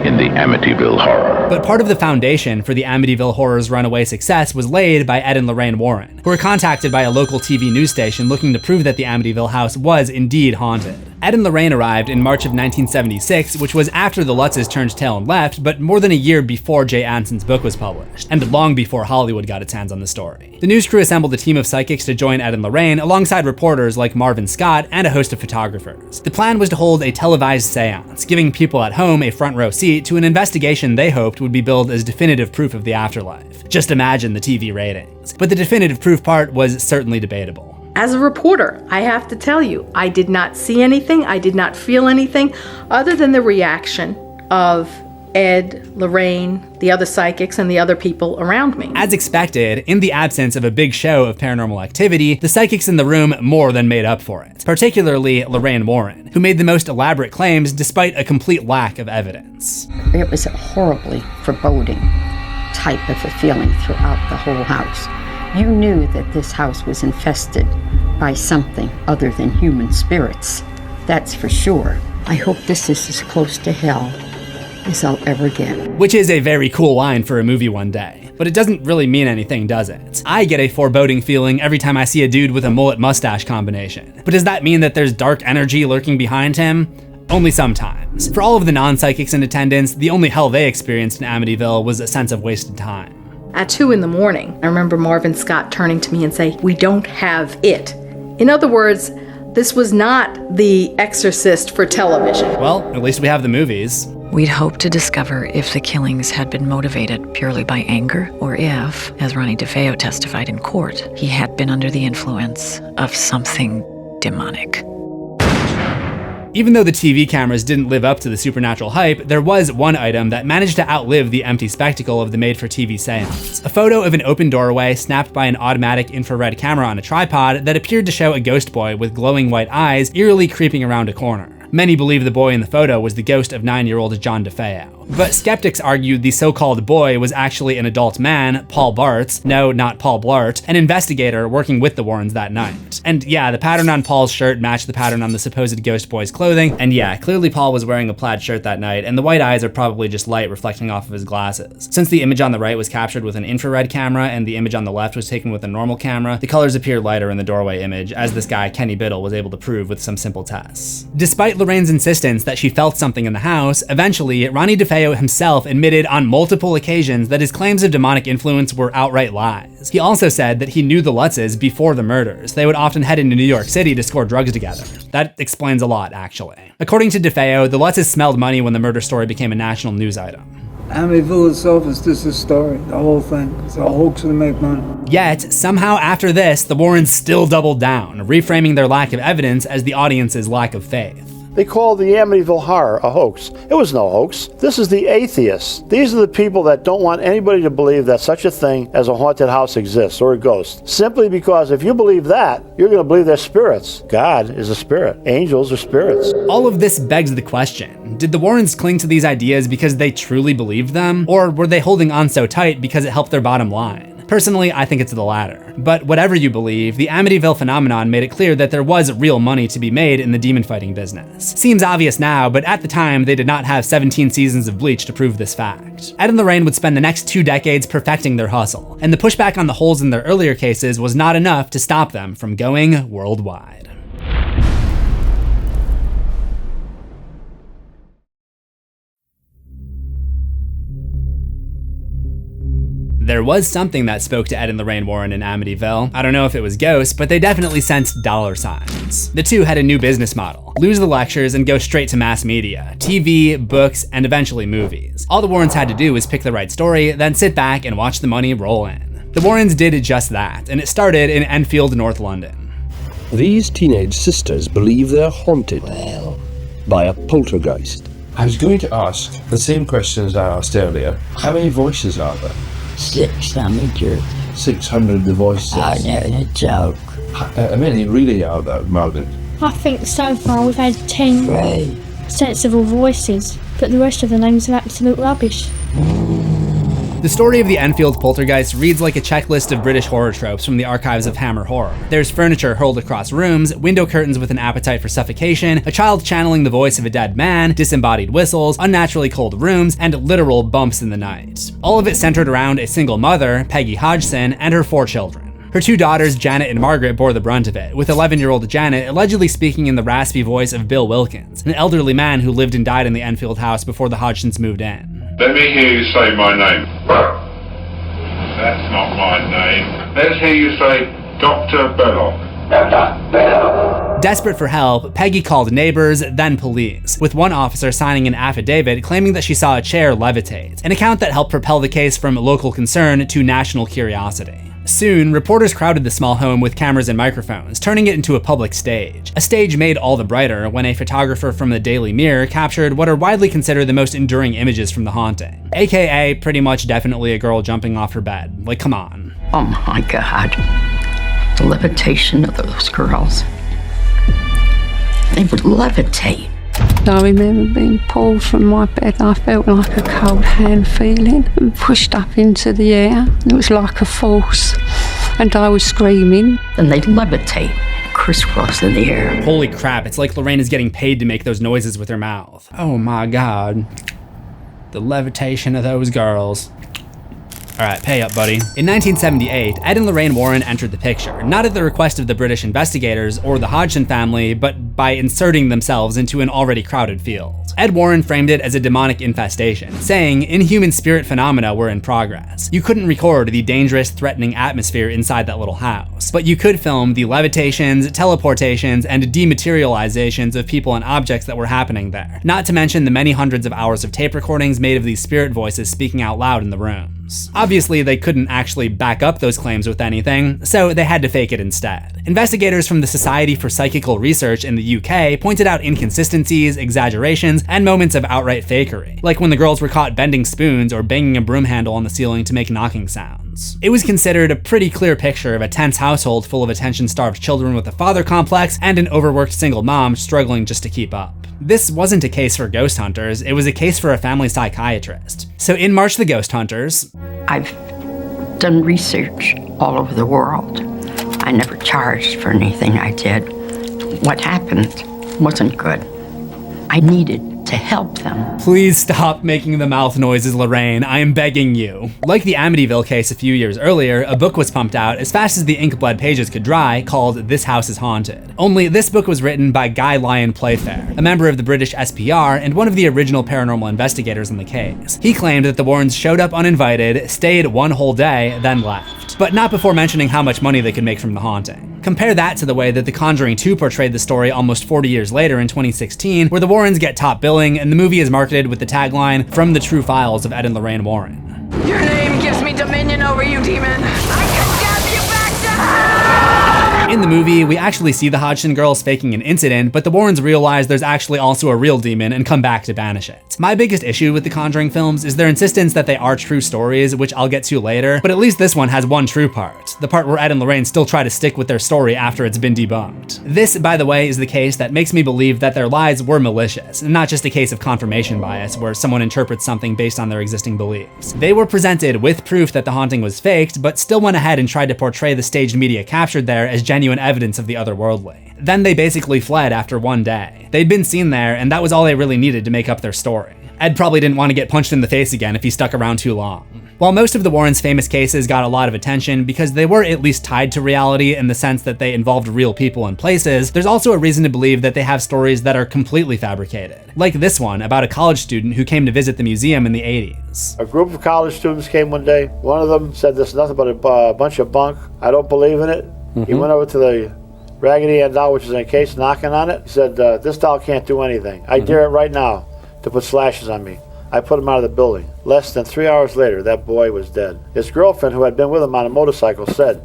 in the Amityville Horror. But part of the foundation for the Amityville Horror's runaway success was laid by Ed and Lorraine Warren, who were contacted by a local TV news station looking to prove that the Amityville house was indeed haunted. Ed and Lorraine arrived in March of 1976, which was after the Lutzes turned tail and left, but more than a year before Jay Anson's book was published, and long before Hollywood got its hands on the story. The news crew assembled a team of psychics to join Ed and Lorraine, alongside reporters like Marvin Scott and a host of photographers. The plan was to hold a televised seance, giving people at home a front row seat to an investigation they hoped would be billed as definitive proof of the afterlife. Just imagine the TV ratings. But the definitive proof part was certainly debatable. As a reporter, I have to tell you, I did not see anything, I did not feel anything other than the reaction of Ed, Lorraine, the other psychics, and the other people around me. As expected, in the absence of a big show of paranormal activity, the psychics in the room more than made up for it, particularly Lorraine Warren, who made the most elaborate claims despite a complete lack of evidence. It was a horribly foreboding type of a feeling throughout the whole house. You knew that this house was infested by something other than human spirits. That's for sure. I hope this is as close to hell as I'll ever get. Which is a very cool line for a movie one day, but it doesn't really mean anything, does it? I get a foreboding feeling every time I see a dude with a mullet mustache combination. But does that mean that there's dark energy lurking behind him? Only sometimes. For all of the non-psychics in attendance, the only hell they experienced in Amityville was a sense of wasted time. At 2 a.m, I remember Marvin Scott turning to me and say, "We don't have it." In other words, this was not The Exorcist for television. Well, at least we have the movies. We'd hoped to discover if the killings had been motivated purely by anger, or if, as Ronnie DeFeo testified in court, he had been under the influence of something demonic. Even though the TV cameras didn't live up to the supernatural hype, there was one item that managed to outlive the empty spectacle of the made-for-TV seance. A photo of an open doorway snapped by an automatic infrared camera on a tripod that appeared to show a ghost boy with glowing white eyes eerily creeping around a corner. Many believe the boy in the photo was the ghost of 9-year-old John DeFeo. But skeptics argued the so-called boy was actually an adult man, Paul Bartz, no, not Paul Blart, an investigator working with the Warrens that night. And yeah, the pattern on Paul's shirt matched the pattern on the supposed ghost boy's clothing, and yeah, clearly Paul was wearing a plaid shirt that night, and the white eyes are probably just light reflecting off of his glasses. Since the image on the right was captured with an infrared camera, and the image on the left was taken with a normal camera, the colors appear lighter in the doorway image, as this guy, Kenny Biddle, was able to prove with some simple tests. Despite Lorraine's insistence that she felt something in the house, eventually, Ronnie DeFeo himself admitted on multiple occasions that his claims of demonic influence were outright lies. He also said that he knew the Lutzes before the murders. They would often head into New York City to score drugs together. That explains a lot, actually. According to DeFeo, the Lutzes smelled money when the murder story became a national news item. Amityville itself is just a story, the whole thing. It's a hoax to make money. Yet, somehow after this, the Warrens still doubled down, reframing their lack of evidence as the audience's lack of faith. They called the Amityville Horror a hoax. It was no hoax. This is the atheists. These are the people that don't want anybody to believe that such a thing as a haunted house exists or a ghost. Simply because if you believe that, you're going to believe they're spirits. God is a spirit. Angels are spirits. All of this begs the question, did the Warrens cling to these ideas because they truly believed them? Or were they holding on so tight because it helped their bottom line? Personally, I think it's the latter. But whatever you believe, the Amityville phenomenon made it clear that there was real money to be made in the demon fighting business. Seems obvious now, but at the time, they did not have 17 seasons of Bleach to prove this fact. Ed and Lorraine would spend the next 2 decades perfecting their hustle, and the pushback on the holes in their earlier cases was not enough to stop them from going worldwide. There was something that spoke to Ed and Lorraine Warren in Amityville. I don't know if it was ghosts, but they definitely sensed dollar signs. The two had a new business model: lose the lectures and go straight to mass media, TV, books, and eventually movies. All the Warrens had to do was pick the right story, then sit back and watch the money roll in. The Warrens did just that, and it started in Enfield, North London. These teenage sisters believe they're haunted by a poltergeist. I was going to ask the same questions I asked earlier. How many voices are there? 600. 600 the voices. Oh no, a joke. How many really are there, Margaret? I think so far we've had 10 sensible voices, but the rest of the names are absolute rubbish. The story of the Enfield Poltergeist reads like a checklist of British horror tropes from the archives of Hammer Horror. There's furniture hurled across rooms, window curtains with an appetite for suffocation, a child channeling the voice of a dead man, disembodied whistles, unnaturally cold rooms, and literal bumps in the night. All of it centered around a single mother, Peggy Hodgson, and her 4 children. Her 2 daughters, Janet and Margaret, bore the brunt of it, with 11-year-old Janet allegedly speaking in the raspy voice of Bill Wilkins, an elderly man who lived and died in the Enfield house before the Hodgsons moved in. Let me hear you say my name. That's not my name. Let's hear you say Dr. Belloc. Dr. Belloc. Desperate for help, Peggy called neighbors, then police, with one officer signing an affidavit claiming that she saw a chair levitate, an account that helped propel the case from local concern to national curiosity. Soon, reporters crowded the small home with cameras and microphones, turning it into a public stage. A stage made all the brighter when a photographer from the Daily Mirror captured what are widely considered the most enduring images from the haunting. AKA pretty much definitely a girl jumping off her bed. Like, come on. Oh my God. The levitation of those girls. They would levitate. I remember being pulled from my bed. I felt like a cold hand feeling and pushed up into the air. It was like a force, and I was screaming. Then they'd levitate, crisscross in the air. Holy crap, it's like Lorraine is getting paid to make those noises with her mouth. Oh my God. The levitation of those girls. Alright, pay up, buddy. In 1978, Ed and Lorraine Warren entered the picture, not at the request of the British investigators or the Hodgson family, but by inserting themselves into an already crowded field. Ed Warren framed it as a demonic infestation, saying inhuman spirit phenomena were in progress. You couldn't record the dangerous, threatening atmosphere inside that little house, but you could film the levitations, teleportations, and dematerializations of people and objects that were happening there, not to mention the many hundreds of hours of tape recordings made of these spirit voices speaking out loud in the rooms. Obviously, they couldn't actually back up those claims with anything, so they had to fake it instead. Investigators from the Society for Psychical Research in the UK pointed out inconsistencies, exaggerations, and moments of outright fakery, like when the girls were caught bending spoons or banging a broom handle on the ceiling to make knocking sounds. It was considered a pretty clear picture of a tense household full of attention-starved children with a father complex and an overworked single mom struggling just to keep up. This wasn't a case for ghost hunters, it was a case for a family psychiatrist. So in marched the ghost hunters. I've done research all over the world. I never charged for anything I did. What happened wasn't good. I needed to help them. Please stop making the mouth noises, Lorraine. I am begging you. Like the Amityville case a few years earlier, a book was pumped out as fast as the ink-bled pages could dry called This House is Haunted. Only this book was written by Guy Lyon Playfair, a member of the British SPR and one of the original paranormal investigators in the case. He claimed that the Warrens showed up uninvited, stayed one whole day, then left. But not before mentioning how much money they could make from the haunting. Compare that to the way that The Conjuring 2 portrayed the story almost 40 years later in 2016, where the Warrens get top billing and the movie is marketed with the tagline, "From the True Files of Ed and Lorraine Warren." Your name gives me dominion over you, demon. I condemn you back to hell! In the movie, we actually see the Hodgson girls faking an incident, but the Warrens realize there's actually also a real demon and come back to banish it. My biggest issue with the Conjuring films is their insistence that they are true stories, which I'll get to later, but at least this one has one true part, the part where Ed and Lorraine still try to stick with their story after it's been debunked. This, by the way, is the case that makes me believe that their lies were malicious, and not just a case of confirmation bias where someone interprets something based on their existing beliefs. They were presented with proof that the haunting was faked, but still went ahead and tried to portray the staged media captured there as genuine evidence of the otherworldly. Then they basically fled after one day. They'd been seen there, and that was all they really needed to make up their story. Ed probably didn't want to get punched in the face again if he stuck around too long. While most of the Warrens' famous cases got a lot of attention because they were at least tied to reality in the sense that they involved real people and places, there's also a reason to believe that they have stories that are completely fabricated. Like this one about a college student who came to visit the museum in the 80s. A group of college students came one day. One of them said there's nothing but a bunch of bunk. I don't believe in it. He went over to the Raggedy Ann doll, which is in a case, knocking on it. He said, this doll can't do anything. I dare it right now to put slashes on me. I put him out of the building. Less than 3 hours later, that boy was dead. His girlfriend, who had been with him on a motorcycle, said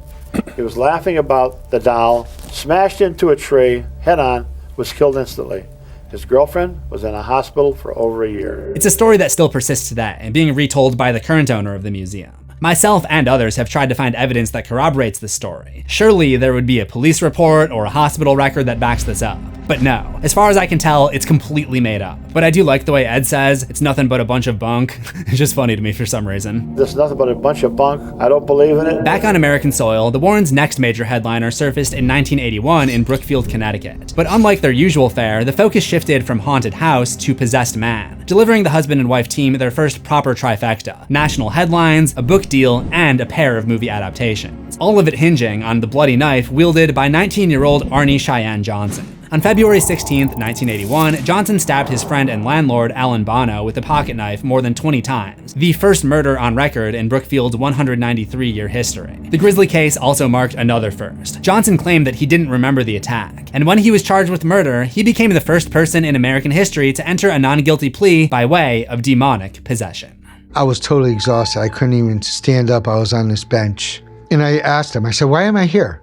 he was laughing about the doll, smashed into a tree, head on, was killed instantly. His girlfriend was in a hospital for over a year. It's a story that still persists today and being retold by the current owner of the museum. Myself and others have tried to find evidence that corroborates this story. Surely there would be a police report or a hospital record that backs this up. But no, as far as I can tell, it's completely made up. But I do like the way Ed says, it's nothing but a bunch of bunk. It's just funny to me for some reason. There's nothing but a bunch of bunk. I don't believe in it. Back on American soil, the Warrens' next major headliner surfaced in 1981 in Brookfield, Connecticut. But unlike their usual fare, the focus shifted from haunted house to possessed man, delivering the husband and wife team their first proper trifecta: national headlines, a book deal, and a pair of movie adaptations. All of it hinging on the bloody knife wielded by 19-year-old Arnie Cheyenne Johnson. On February 16, 1981, Johnson stabbed his friend and landlord, Alan Bono, with a pocket knife more than 20 times, the first murder on record in Brookfield's 193-year history. The grisly case also marked another first. Johnson claimed that he didn't remember the attack, and when he was charged with murder, he became the first person in American history to enter a non-guilty plea by way of demonic possession. I was totally exhausted. I couldn't even stand up. I was on this bench. And I asked him, I said, why am I here?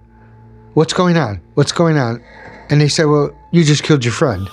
What's going on? What's going on? And they said, well, you just killed your friend.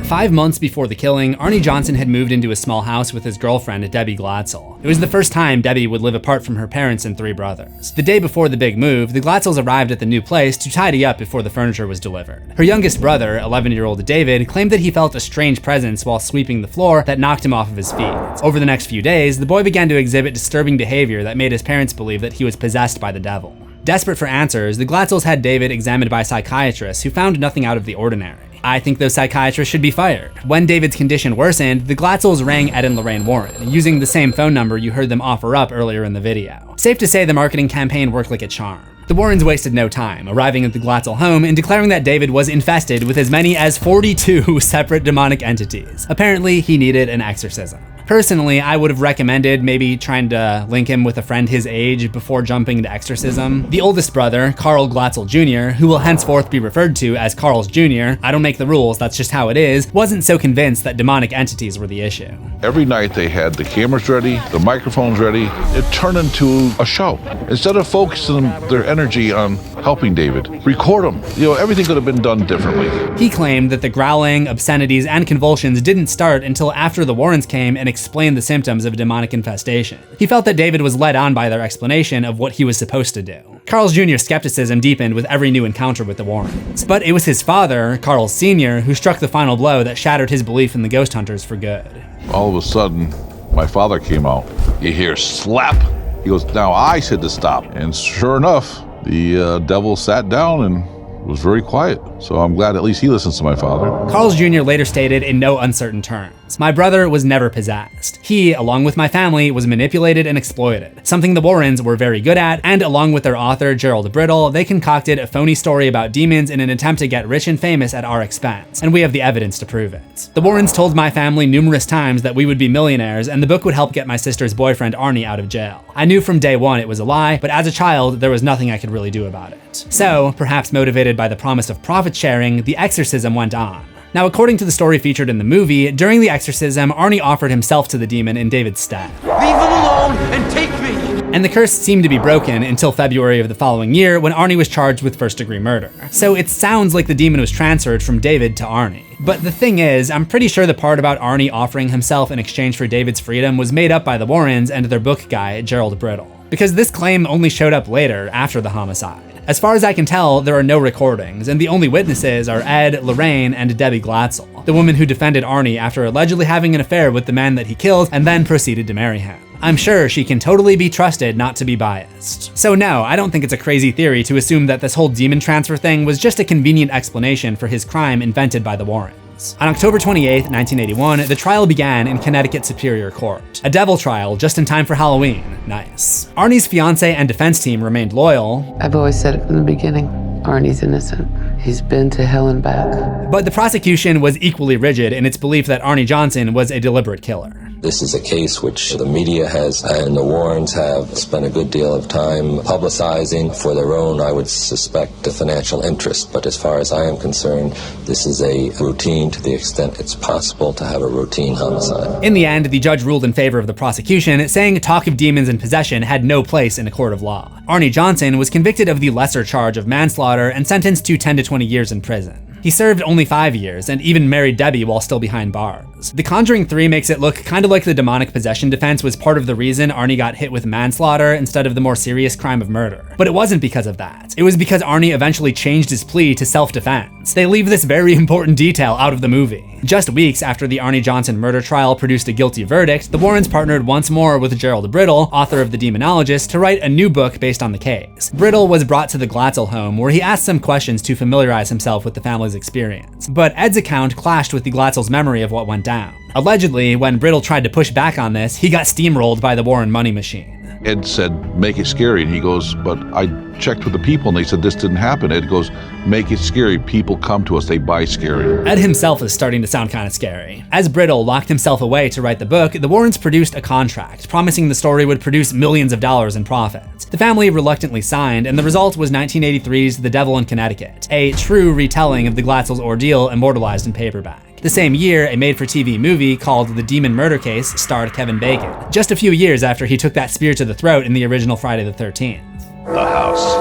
5 months before the killing, Arnie Johnson had moved into a small house with his girlfriend, Debbie Glatzel. It was the first time Debbie would live apart from her parents and 3 brothers. The day before the big move, the Glatzels arrived at the new place to tidy up before the furniture was delivered. Her youngest brother, 11-year-old David, claimed that he felt a strange presence while sweeping the floor that knocked him off of his feet. Over the next few days, the boy began to exhibit disturbing behavior that made his parents believe that he was possessed by the devil. Desperate for answers, the Glatzels had David examined by psychiatrists who found nothing out of the ordinary. I think those psychiatrists should be fired. When David's condition worsened, the Glatzels rang Ed and Lorraine Warren, using the same phone number you heard them offer up earlier in the video. Safe to say the marketing campaign worked like a charm. The Warrens wasted no time, arriving at the Glatzel home and declaring that David was infested with as many as 42 separate demonic entities. Apparently, he needed an exorcism. Personally, I would have recommended maybe trying to link him with a friend his age before jumping to exorcism. The oldest brother, Carl Glatzel Jr., who will henceforth be referred to as Carl's Jr., I don't make the rules, that's just how it is, wasn't so convinced that demonic entities were the issue. Every night they had the cameras ready, the microphones ready. It turned into a show. Instead of focusing their energy on helping David, record him. Everything could have been done differently. He claimed that the growling, obscenities, and convulsions didn't start until after the Warrens came and explained the symptoms of a demonic infestation. He felt that David was led on by their explanation of what he was supposed to do. Carl's Jr.'s skepticism deepened with every new encounter with the Warrens. But it was his father, Carl Sr., who struck the final blow that shattered his belief in the ghost hunters for good. All of a sudden, my father came out. You hear slap. He goes, now I said to stop. And sure enough, the devil sat down and was very quiet. So I'm glad at least he listens to my father. Carl's Jr. later stated in no uncertain terms, my brother was never possessed. He, along with my family, was manipulated and exploited, something the Warrens were very good at, and along with their author, Gerald Brittle, they concocted a phony story about demons in an attempt to get rich and famous at our expense, and we have the evidence to prove it. The Warrens told my family numerous times that we would be millionaires, and the book would help get my sister's boyfriend Arnie out of jail. I knew from day one it was a lie, but as a child, there was nothing I could really do about it. So, perhaps motivated by the promise of profit sharing, the exorcism went on. Now, according to the story featured in the movie, during the exorcism, Arnie offered himself to the demon in David's stead. Leave him alone and take me! And the curse seemed to be broken until February of the following year when Arnie was charged with first-degree murder. So it sounds like the demon was transferred from David to Arnie. But the thing is, I'm pretty sure the part about Arnie offering himself in exchange for David's freedom was made up by the Warrens and their book guy, Gerald Brittle. Because this claim only showed up later, after the homicide. As far as I can tell, there are no recordings, and the only witnesses are Ed, Lorraine, and Debbie Glatzel, the woman who defended Arnie after allegedly having an affair with the man that he killed and then proceeded to marry him. I'm sure she can totally be trusted not to be biased. So no, I don't think it's a crazy theory to assume that this whole demon transfer thing was just a convenient explanation for his crime invented by the Warrens. On October 28, 1981, the trial began in Connecticut Superior Court. A devil trial just in time for Halloween. Nice. Arnie's fiance and defense team remained loyal. I've always said it from the beginning. Arnie's innocent. He's been to hell and back. But the prosecution was equally rigid in its belief that Arnie Johnson was a deliberate killer. This is a case which the media has and the Warrens have spent a good deal of time publicizing for their own, I would suspect, a financial interest. But as far as I am concerned, this is a routine to the extent it's possible to have a routine homicide. In the end, the judge ruled in favor of the prosecution, saying talk of demons and possession had no place in a court of law. Arnie Johnson was convicted of the lesser charge of manslaughter and sentenced to 10 to 20 years in prison. He served only 5 years and even married Debbie while still behind bars. charges. The Conjuring 3 makes it look kind of like the demonic possession defense was part of the reason Arnie got hit with manslaughter instead of the more serious crime of murder. But it wasn't because of that. It was because Arnie eventually changed his plea to self-defense. They leave this very important detail out of the movie. Just weeks after the Arnie Johnson murder trial produced a guilty verdict, the Warrens partnered once more with Gerald Brittle, author of The Demonologist, to write a new book based on the case. Brittle was brought to the Glatzel home, where he asked some questions to familiarize himself with the family's experience. But Ed's account clashed with the Glatzel's memory of what went down. Allegedly, when Brittle tried to push back on this, he got steamrolled by the Warren money machine. Ed said, make it scary, and he goes, but I checked with the people and they said this didn't happen. Ed goes, make it scary, people come to us, they buy scary. Ed himself is starting to sound kind of scary. As Brittle locked himself away to write the book, the Warrens produced a contract, promising the story would produce millions of dollars in profit. The family reluctantly signed, and the result was 1983's The Devil in Connecticut, a true retelling of the Glatzel's ordeal immortalized in paperback. The same year, a made-for-TV movie called The Demon Murder Case starred Kevin Bacon, just a few years after he took that spear to the throat in the original Friday the 13th. The house,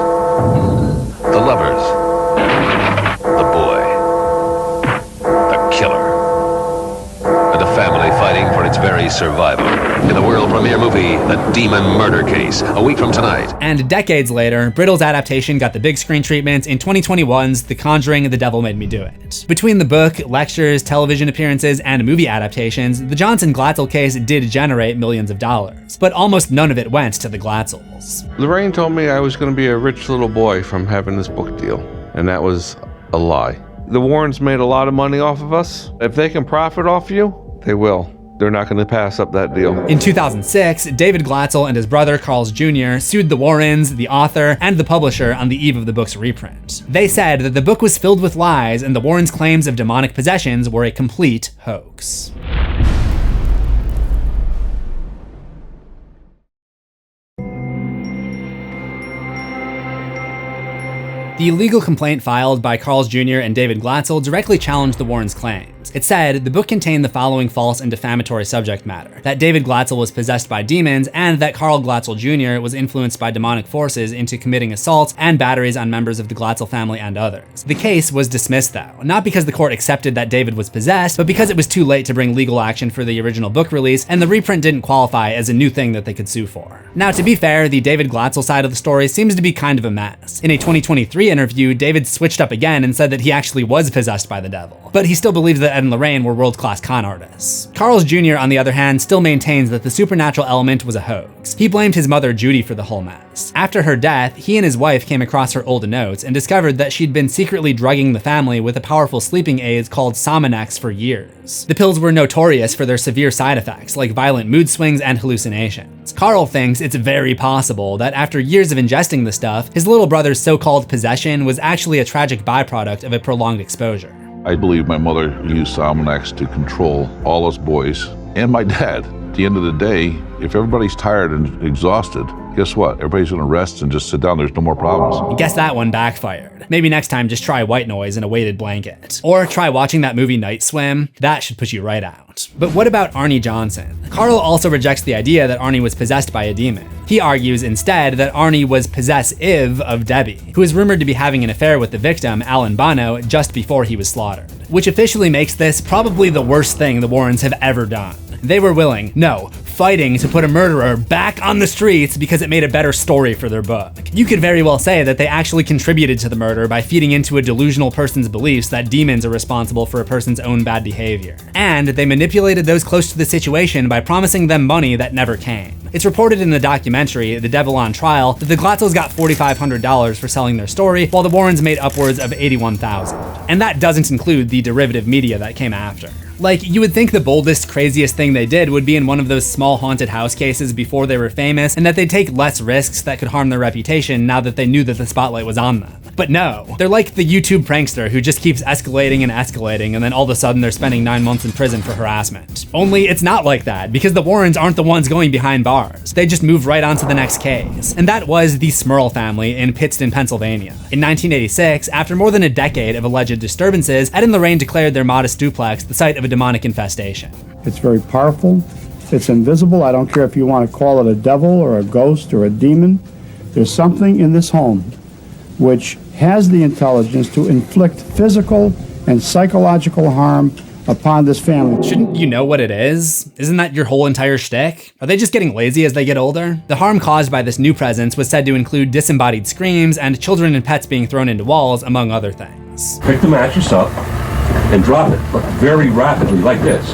the lovers, the boy, the killer, and a family fighting for its very survival. In the world premiere movie, The Demon Murder Case, a week from tonight. And decades later, Brittle's adaptation got the big screen treatment in 2021's The Conjuring, The Devil Made Me Do It. Between the book, lectures, television appearances, and movie adaptations, the Johnson-Glatzel case did generate millions of dollars, but almost none of it went to the Glatzels. Lorraine told me I was going to be a rich little boy from having this book deal, and that was a lie. The Warrens made a lot of money off of us. If they can profit off you, they will. They're not going to pass up that deal. In 2006, David Glatzel and his brother Carls Jr. sued the Warrens, the author, and the publisher on the eve of the book's reprint. They said that the book was filled with lies and the Warrens' claims of demonic possessions were a complete hoax. The legal complaint filed by Carls Jr. and David Glatzel directly challenged the Warrens' claims. It said the book contained the following false and defamatory subject matter: that David Glatzel was possessed by demons, and that Carl Glatzel Jr. was influenced by demonic forces into committing assaults and batteries on members of the Glatzel family and others. The case was dismissed though, not because the court accepted that David was possessed, but because it was too late to bring legal action for the original book release, and the reprint didn't qualify as a new thing that they could sue for. Now, to be fair, the David Glatzel side of the story seems to be kind of a mess. In a 2023 interview, David switched up again and said that he actually was possessed by the devil, but he still believes that Ed and Lorraine were world-class con artists. Carls Jr., on the other hand, still maintains that the supernatural element was a hoax. He blamed his mother Judy for the whole mess. After her death, he and his wife came across her old notes and discovered that she'd been secretly drugging the family with a powerful sleeping aid called Sominex for years. The pills were notorious for their severe side effects, like violent mood swings and hallucinations. Carl thinks it's very possible that after years of ingesting the stuff, his little brother's so-called possession was actually a tragic byproduct of a prolonged exposure. I believe my mother used Sominex to control all us boys and my dad. At the end of the day, if everybody's tired and exhausted, guess what? Everybody's gonna rest and just sit down. There's no more problems. Guess that one backfired. Maybe next time just try white noise in a weighted blanket. Or try watching that movie Night Swim. That should put you right out. But what about Arnie Johnson? Carl also rejects the idea that Arnie was possessed by a demon. He argues instead that Arnie was possessive of Debbie, who is rumored to be having an affair with the victim, Alan Bono, just before he was slaughtered. Which officially makes this probably the worst thing the Warrens have ever done. They were willing, no, fighting to put a murderer back on the streets because it made a better story for their book. You could very well say that they actually contributed to the murder by feeding into a delusional person's beliefs that demons are responsible for a person's own bad behavior. And they manipulated those close to the situation by promising them money that never came. It's reported in the documentary, The Devil on Trial, that the Glatzels got $4,500 for selling their story, while the Warrens made upwards of $81,000. And that doesn't include the derivative media that came after. Like, you would think the boldest, craziest thing they did would be in one of those small haunted house cases before they were famous, and that they'd take less risks that could harm their reputation now that they knew that the spotlight was on them. But no, they're like the YouTube prankster who just keeps escalating and escalating, and then all of a sudden they're spending 9 months in prison for harassment. Only it's not like that, because the Warrens aren't the ones going behind bars. They just move right on to the next case. And that was the Smurl family in Pittston, Pennsylvania. In 1986, after more than a decade of alleged disturbances, Ed and Lorraine declared their modest duplex the site of a demonic infestation. It's very powerful. It's invisible. I don't care if you want to call it a devil or a ghost or a demon. There's something in this home which has the intelligence to inflict physical and psychological harm upon this family. Shouldn't you know what it is? Isn't that your whole entire shtick? Are they just getting lazy as they get older? The harm caused by this new presence was said to include disembodied screams and children and pets being thrown into walls, among other things. Pick the mattress up and drop it very rapidly, like this.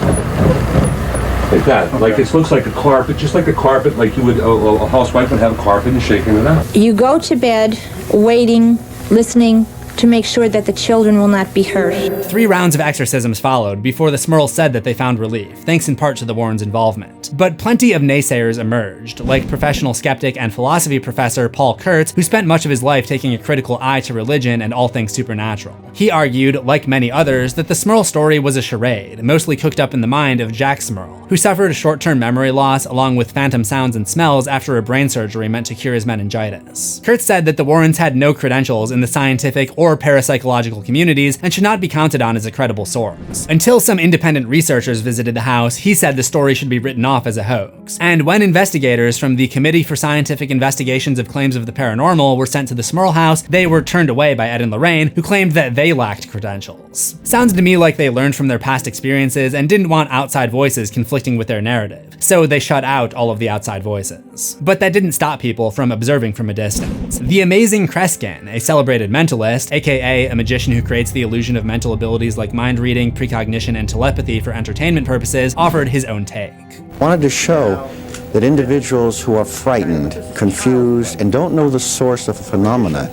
Like that. Like it looks like a carpet, just like a carpet, like you would, a housewife would have a carpet and shaking it out. You go to bed waiting, listening to make sure that the children will not be hurt. 3 rounds of exorcisms followed before the Smurls said that they found relief, thanks in part to the Warrens' involvement. But plenty of naysayers emerged, like professional skeptic and philosophy professor Paul Kurtz, who spent much of his life taking a critical eye to religion and all things supernatural. He argued, like many others, that the Smurl story was a charade, mostly cooked up in the mind of Jack Smurl, who suffered a short-term memory loss along with phantom sounds and smells after a brain surgery meant to cure his meningitis. Kurtz said that the Warrens had no credentials in the scientific or parapsychological communities and should not be counted on as a credible source. Until some independent researchers visited the house, he said the story should be written off as a hoax. And when investigators from the Committee for Scientific Investigations of Claims of the Paranormal were sent to the Smurl house, they were turned away by Ed and Lorraine, who claimed that they lacked credentials. Sounds to me like they learned from their past experiences and didn't want outside voices conflicting with their narrative, so they shut out all of the outside voices. But that didn't stop people from observing from a distance. The amazing Kreskin, a celebrated mentalist, aka a magician who creates the illusion of mental abilities like mind reading, precognition, and telepathy for entertainment purposes, offered his own take. Wanted to show that individuals who are frightened, confused, and don't know the source of a phenomena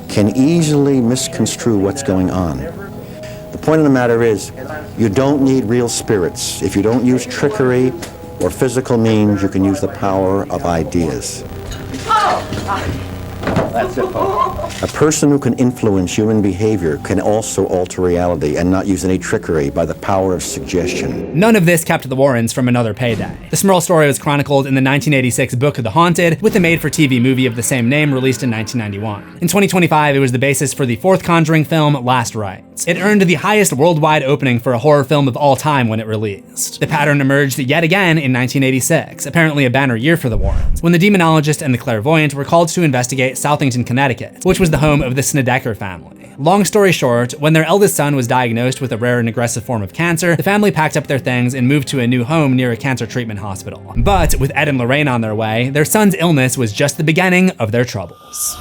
can easily misconstrue what's going on. The point of the matter is, you don't need real spirits. If you don't use trickery or physical means, you can use the power of ideas. That's it, folks. A person who can influence human behavior can also alter reality and not use any trickery by the power of suggestion. None of this kept the Warrens from another payday. The Smurl story was chronicled in the 1986 book of The Haunted, with a made-for-TV movie of the same name released in 1991. In 2025, it was the basis for the 4th Conjuring film, Last Rites. It earned the highest worldwide opening for a horror film of all time when it released. The pattern emerged yet again in 1986, apparently a banner year for the Warrens, when the demonologist and the clairvoyant were called to investigate Southington, Connecticut, which was the home of the Snedeker family. Long story short, when their eldest son was diagnosed with a rare and aggressive form of cancer, the family packed up their things and moved to a new home near a cancer treatment hospital. But with Ed and Lorraine on their way, their son's illness was just the beginning of their troubles.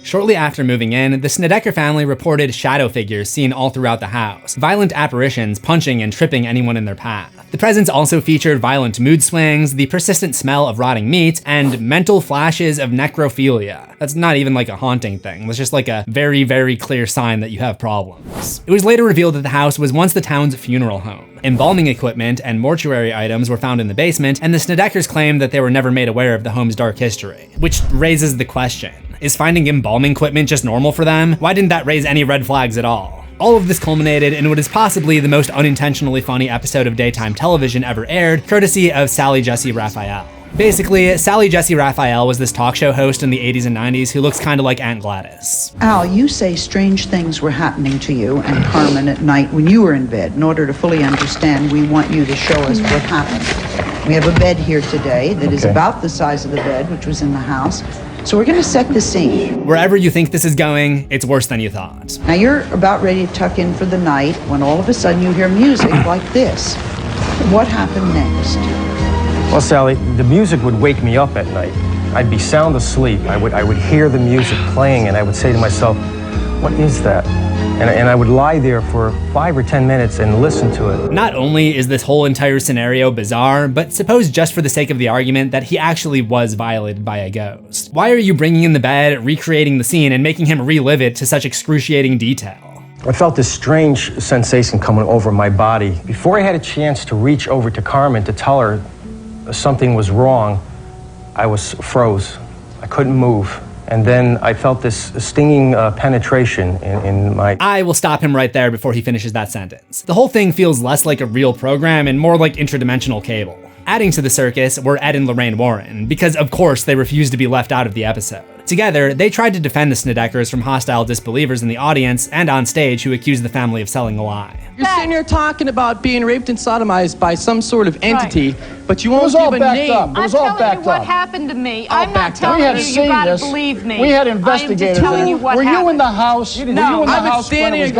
Shortly after moving in, the Snedeker family reported shadow figures seen all throughout the house, violent apparitions punching and tripping anyone in their path. The presence also featured violent mood swings, the persistent smell of rotting meat, and mental flashes of necrophilia. That's not even like a haunting thing, it's just like a very, very clear sign that you have problems. It was later revealed that the house was once the town's funeral home. Embalming equipment and mortuary items were found in the basement, and the Snedekers claimed that they were never made aware of the home's dark history. Which raises the question, is finding embalming equipment just normal for them? Why didn't that raise any red flags at all? All of this culminated in what is possibly the most unintentionally funny episode of daytime television ever aired, courtesy of Sally Jessy Raphael. Basically, Sally Jessy Raphael was this talk show host in the 80s and 90s who looks kind of like Aunt Gladys. Al, you say strange things were happening to you and Carmen at night when you were in bed. In order to fully understand, we want you to show us what happened. We have a bed here today that is about the size of the bed, which was in the house. So we're going to set the scene. Wherever you think this is going, it's worse than you thought. Now you're about ready to tuck in for the night when all of a sudden you hear music like this. What happened next? Well, Sally, the music would wake me up at night. I'd be sound asleep. I would hear the music playing and I would say to myself, what is that? And I would lie there for 5 or 10 minutes and listen to it. Not only is this whole entire scenario bizarre, but suppose just for the sake of the argument that he actually was violated by a ghost. Why are you bringing in the bed, recreating the scene, and making him relive it to such excruciating detail? I felt this strange sensation coming over my body. Before I had a chance to reach over to Carmen to tell her something was wrong, I was froze. I couldn't move. And then I felt this stinging penetration in my... I will stop him right there before he finishes that sentence. The whole thing feels less like a real program and more like interdimensional cable. Adding to the circus were Ed and Lorraine Warren, because of course they refused to be left out of the episode. Together, they tried to defend the Snedekers from hostile disbelievers in the audience and on stage who accused the family of selling a lie. You're sitting here talking about being raped and sodomized by some sort of entity, but you won't give a name. I'm telling you what happened to me. I'm not telling you. You gotta believe me. We had investigators. I am telling you what happened. Were you in the house? No, I've been standing.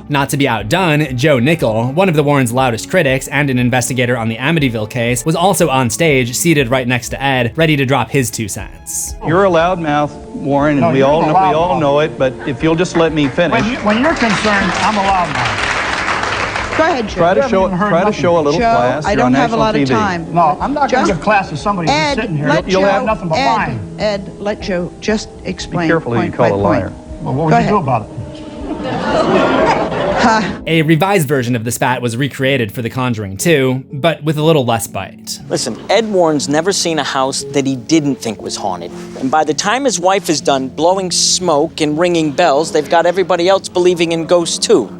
Not to be outdone, Joe Nickel, one of the Warrens' loudest critics and an investigator on the Amityville case, was also on stage, seated right next to Ed, ready to drop his 2 cents. You're a loudmouth, Warren, and we all know it, but if you'll just let me finish. When you're concerned, I'm a loudmouth. Go ahead, Joe. Try to show a little Joe, class. I don't have a lot of time. No, I'm not going to give class to somebody who's sitting here. You'll have nothing but lying. Ed, let Joe just explain. Be careful who you call a liar. Well, what would you do about it? A revised version of the spat was recreated for The Conjuring 2, but with a little less bite. Listen, Ed Warren's never seen a house that he didn't think was haunted. And by the time his wife is done blowing smoke and ringing bells, they've got everybody else believing in ghosts too.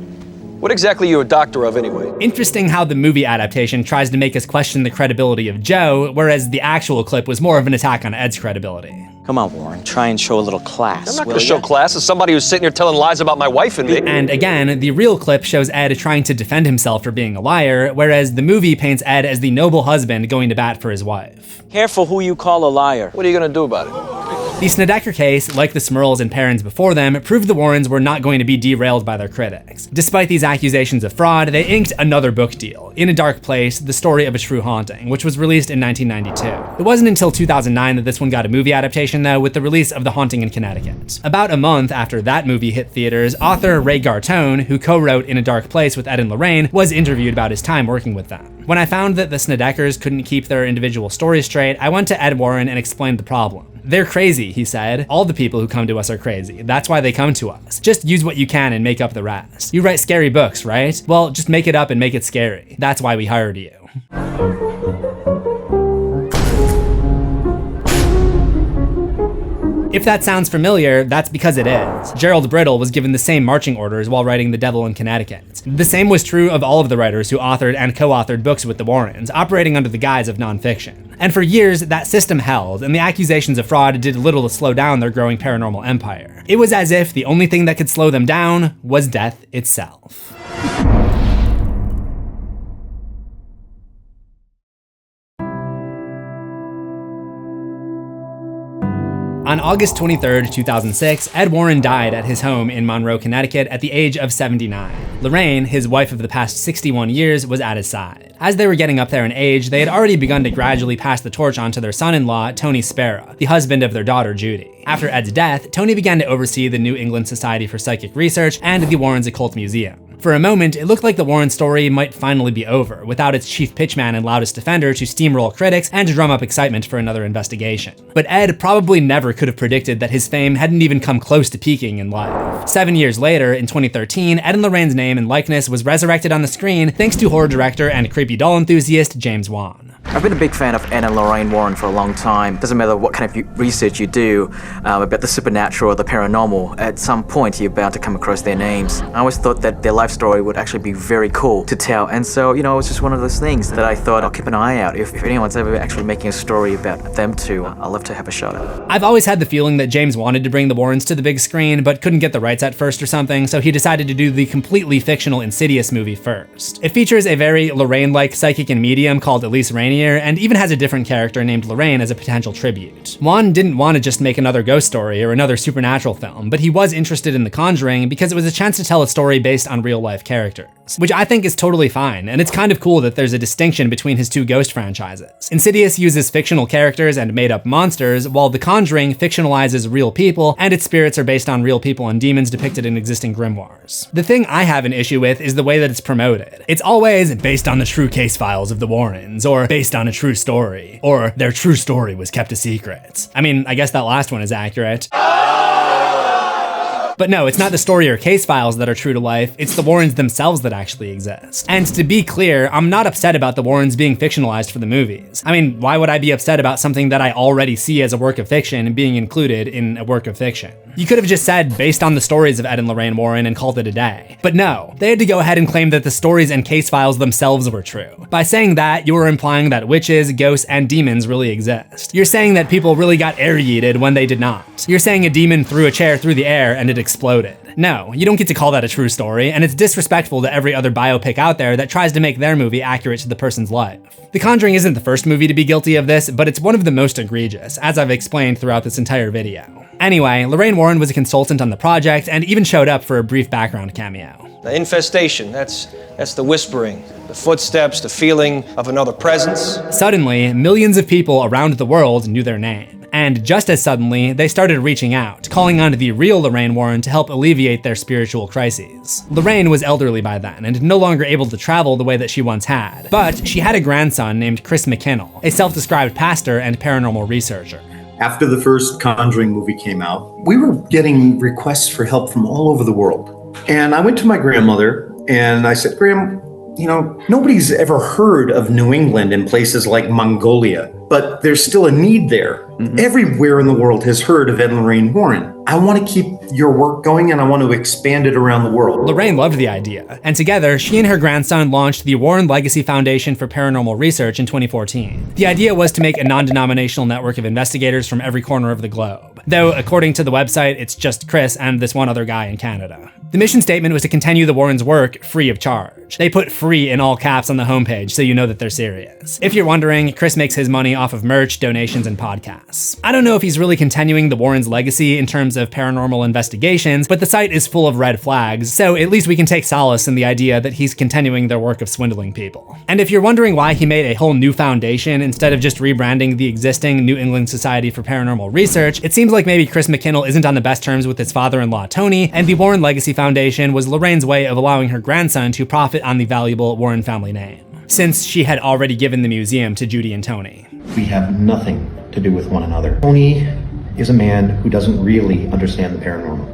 What exactly are you a doctor of anyway? Interesting how the movie adaptation tries to make us question the credibility of Joe, whereas the actual clip was more of an attack on Ed's credibility. Come on, Warren, try and show a little class. I'm not going to show class as somebody who's sitting here telling lies about my wife and me. And again, the real clip shows Ed trying to defend himself for being a liar, whereas the movie paints Ed as the noble husband going to bat for his wife. Careful who you call a liar. What are you going to do about it? The Snedeker case, like the Smurls and Perrons before them, proved the Warrens were not going to be derailed by their critics. Despite these accusations of fraud, they inked another book deal, In a Dark Place, The Story of a True Haunting, which was released in 1992. It wasn't until 2009 that this one got a movie adaptation though, with the release of The Haunting in Connecticut. About a month after that movie hit theaters, author Ray Gartone, who co-wrote In a Dark Place with Ed and Lorraine, was interviewed about his time working with them. When I found that the Snedekers couldn't keep their individual stories straight, I went to Ed Warren and explained the problem. They're crazy, he said. All the people who come to us are crazy. That's why they come to us. Just use what you can and make up the rest. You write scary books, right? Well, just make it up and make it scary. That's why we hired you. If that sounds familiar, that's because it is. Gerald Brittle was given the same marching orders while writing The Devil in Connecticut. The same was true of all of the writers who authored and co-authored books with the Warrens, operating under the guise of nonfiction. And for years, that system held, and the accusations of fraud did little to slow down their growing paranormal empire. It was as if the only thing that could slow them down was death itself. On August 23, 2006, Ed Warren died at his home in Monroe, Connecticut at the age of 79. Lorraine, his wife of the past 61 years, was at his side. As they were getting up there in age, they had already begun to gradually pass the torch on to their son-in-law, Tony Spera, the husband of their daughter, Judy. After Ed's death, Tony began to oversee the New England Society for Psychic Research and the Warrens Occult Museum. For a moment, it looked like the Warren story might finally be over, without its chief pitchman and loudest defender to steamroll critics and drum up excitement for another investigation. But Ed probably never could have predicted that his fame hadn't even come close to peaking in life. 7 years later, in 2013, Ed and Lorraine's name and likeness was resurrected on the screen thanks to horror director and creepy doll enthusiast James Wan. I've been a big fan of Ed and Lorraine Warren for a long time. Doesn't matter what kind of research you do about the supernatural or the paranormal, at some point you're bound to come across their names. I always thought that their life story would actually be very cool to tell, and so, you know, it was just one of those things that I thought I'll keep an eye out. If anyone's ever actually making a story about them two, I'd love to have a shot at it. I've always had the feeling that James wanted to bring the Warrens to the big screen, but couldn't get the rights at first or something, so he decided to do the completely fictional Insidious movie first. It features a very Lorraine-like psychic and medium called Elise Rainier, and even has a different character named Lorraine as a potential tribute. Wan didn't want to just make another ghost story or another supernatural film, but he was interested in The Conjuring because it was a chance to tell a story based on real-life characters, which I think is totally fine, and it's kind of cool that there's a distinction between his two ghost franchises. Insidious uses fictional characters and made-up monsters, while The Conjuring fictionalizes real people, and its spirits are based on real people and demons depicted in existing grimoires. The thing I have an issue with is the way that it's promoted. It's always based on the true case files of the Warrens, or based on a true story, or their true story was kept a secret. I mean, I guess that last one is accurate. But no, it's not the story or case files that are true to life, it's the Warrens themselves that actually exist. And to be clear, I'm not upset about the Warrens being fictionalized for the movies. I mean, why would I be upset about something that I already see as a work of fiction being included in a work of fiction? You could have just said, based on the stories of Ed and Lorraine Warren, and called it a day. But no, they had to go ahead and claim that the stories and case files themselves were true. By saying that, you were implying that witches, ghosts, and demons really exist. You're saying that people really got air-yeeted when they did not. You're saying a demon threw a chair through the air and it exploded. No, you don't get to call that a true story, and it's disrespectful to every other biopic out there that tries to make their movie accurate to the person's life. The Conjuring isn't the first movie to be guilty of this, but it's one of the most egregious, as I've explained throughout this entire video. Anyway, Lorraine Warren was a consultant on the project and even showed up for a brief background cameo. The infestation, that's the whispering, the footsteps, the feeling of another presence. Suddenly, millions of people around the world knew their name. And just as suddenly, they started reaching out, calling on the real Lorraine Warren to help alleviate their spiritual crises. Lorraine was elderly by then and no longer able to travel the way that she once had, but she had a grandson named Chris McKinnell, a self-described pastor and paranormal researcher. After the first Conjuring movie came out, we were getting requests for help from all over the world. And I went to my grandmother and I said, Graham, nobody's ever heard of New England and places like Mongolia, but there's still a need there. Mm-hmm. Everywhere in the world has heard of Ed and Lorraine Warren. I want to keep your work going and I want to expand it around the world. Lorraine loved the idea, and together, she and her grandson launched the Warren Legacy Foundation for Paranormal Research in 2014. The idea was to make a non-denominational network of investigators from every corner of the globe. Though, according to the website, it's just Chris and this one other guy in Canada. The mission statement was to continue the Warrens' work free of charge. They put free in all caps on the homepage, so you know that they're serious. If you're wondering, Chris makes his money off of merch, donations, and podcasts. I don't know if he's really continuing the Warrens' legacy in terms of paranormal investigations, but the site is full of red flags, so at least we can take solace in the idea that he's continuing their work of swindling people. And if you're wondering why he made a whole new foundation instead of just rebranding the existing New England Society for Paranormal Research, it seems like maybe Chris McKinnell isn't on the best terms with his father-in-law Tony, and the Warren Legacy Foundation was Lorraine's way of allowing her grandson to profit on the valuable Warren family name, since she had already given the museum to Judy and Tony. We have nothing to do with one another. Tony is a man who doesn't really understand the paranormal.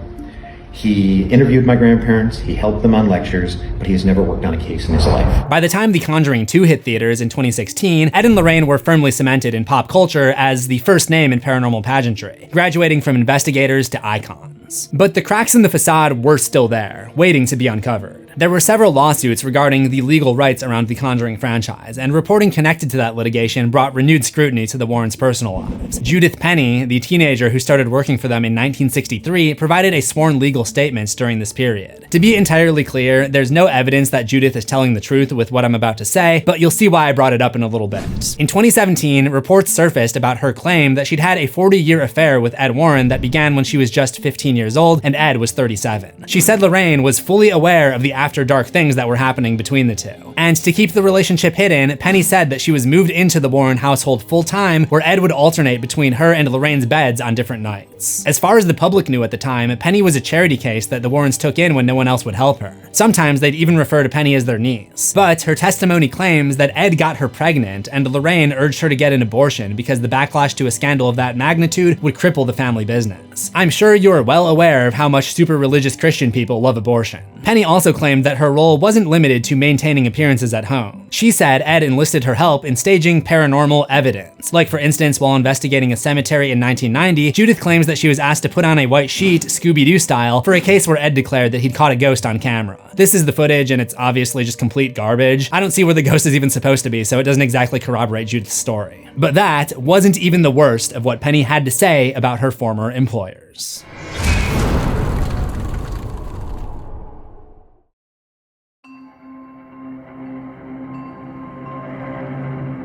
He interviewed my grandparents, he helped them on lectures, but he has never worked on a case in his life. By the time The Conjuring 2 hit theaters in 2016, Ed and Lorraine were firmly cemented in pop culture as the first name in paranormal pageantry, graduating from investigators to icons. But the cracks in the facade were still there, waiting to be uncovered. There were several lawsuits regarding the legal rights around the Conjuring franchise, and reporting connected to that litigation brought renewed scrutiny to the Warrens' personal lives. Judith Penney, the teenager who started working for them in 1963, provided a sworn legal statement during this period. To be entirely clear, there's no evidence that Judith is telling the truth with what I'm about to say, but you'll see why I brought it up in a little bit. In 2017, reports surfaced about her claim that she'd had a 40-year affair with Ed Warren that began when she was just 15 years old and Ed was 37. She said Lorraine was fully aware of the after dark things that were happening between the two. And to keep the relationship hidden, Penney said that she was moved into the Warren household full-time, where Ed would alternate between her and Lorraine's beds on different nights. As far as the public knew at the time, Penney was a charity case that the Warrens took in when no one else would help her. Sometimes they'd even refer to Penney as their niece. But her testimony claims that Ed got her pregnant and Lorraine urged her to get an abortion because the backlash to a scandal of that magnitude would cripple the family business. I'm sure you're well aware of how much super religious Christian people love abortion. Penney also claimed that her role wasn't limited to maintaining appearances at home. She said Ed enlisted her help in staging paranormal evidence. Like for instance, while investigating a cemetery in 1990, Judith claims that she was asked to put on a white sheet, Scooby-Doo style, for a case where Ed declared that he'd caught a ghost on camera. This is the footage and it's obviously just complete garbage. I don't see where the ghost is even supposed to be, so it doesn't exactly corroborate Judith's story. But that wasn't even the worst of what Penney had to say about her former employers.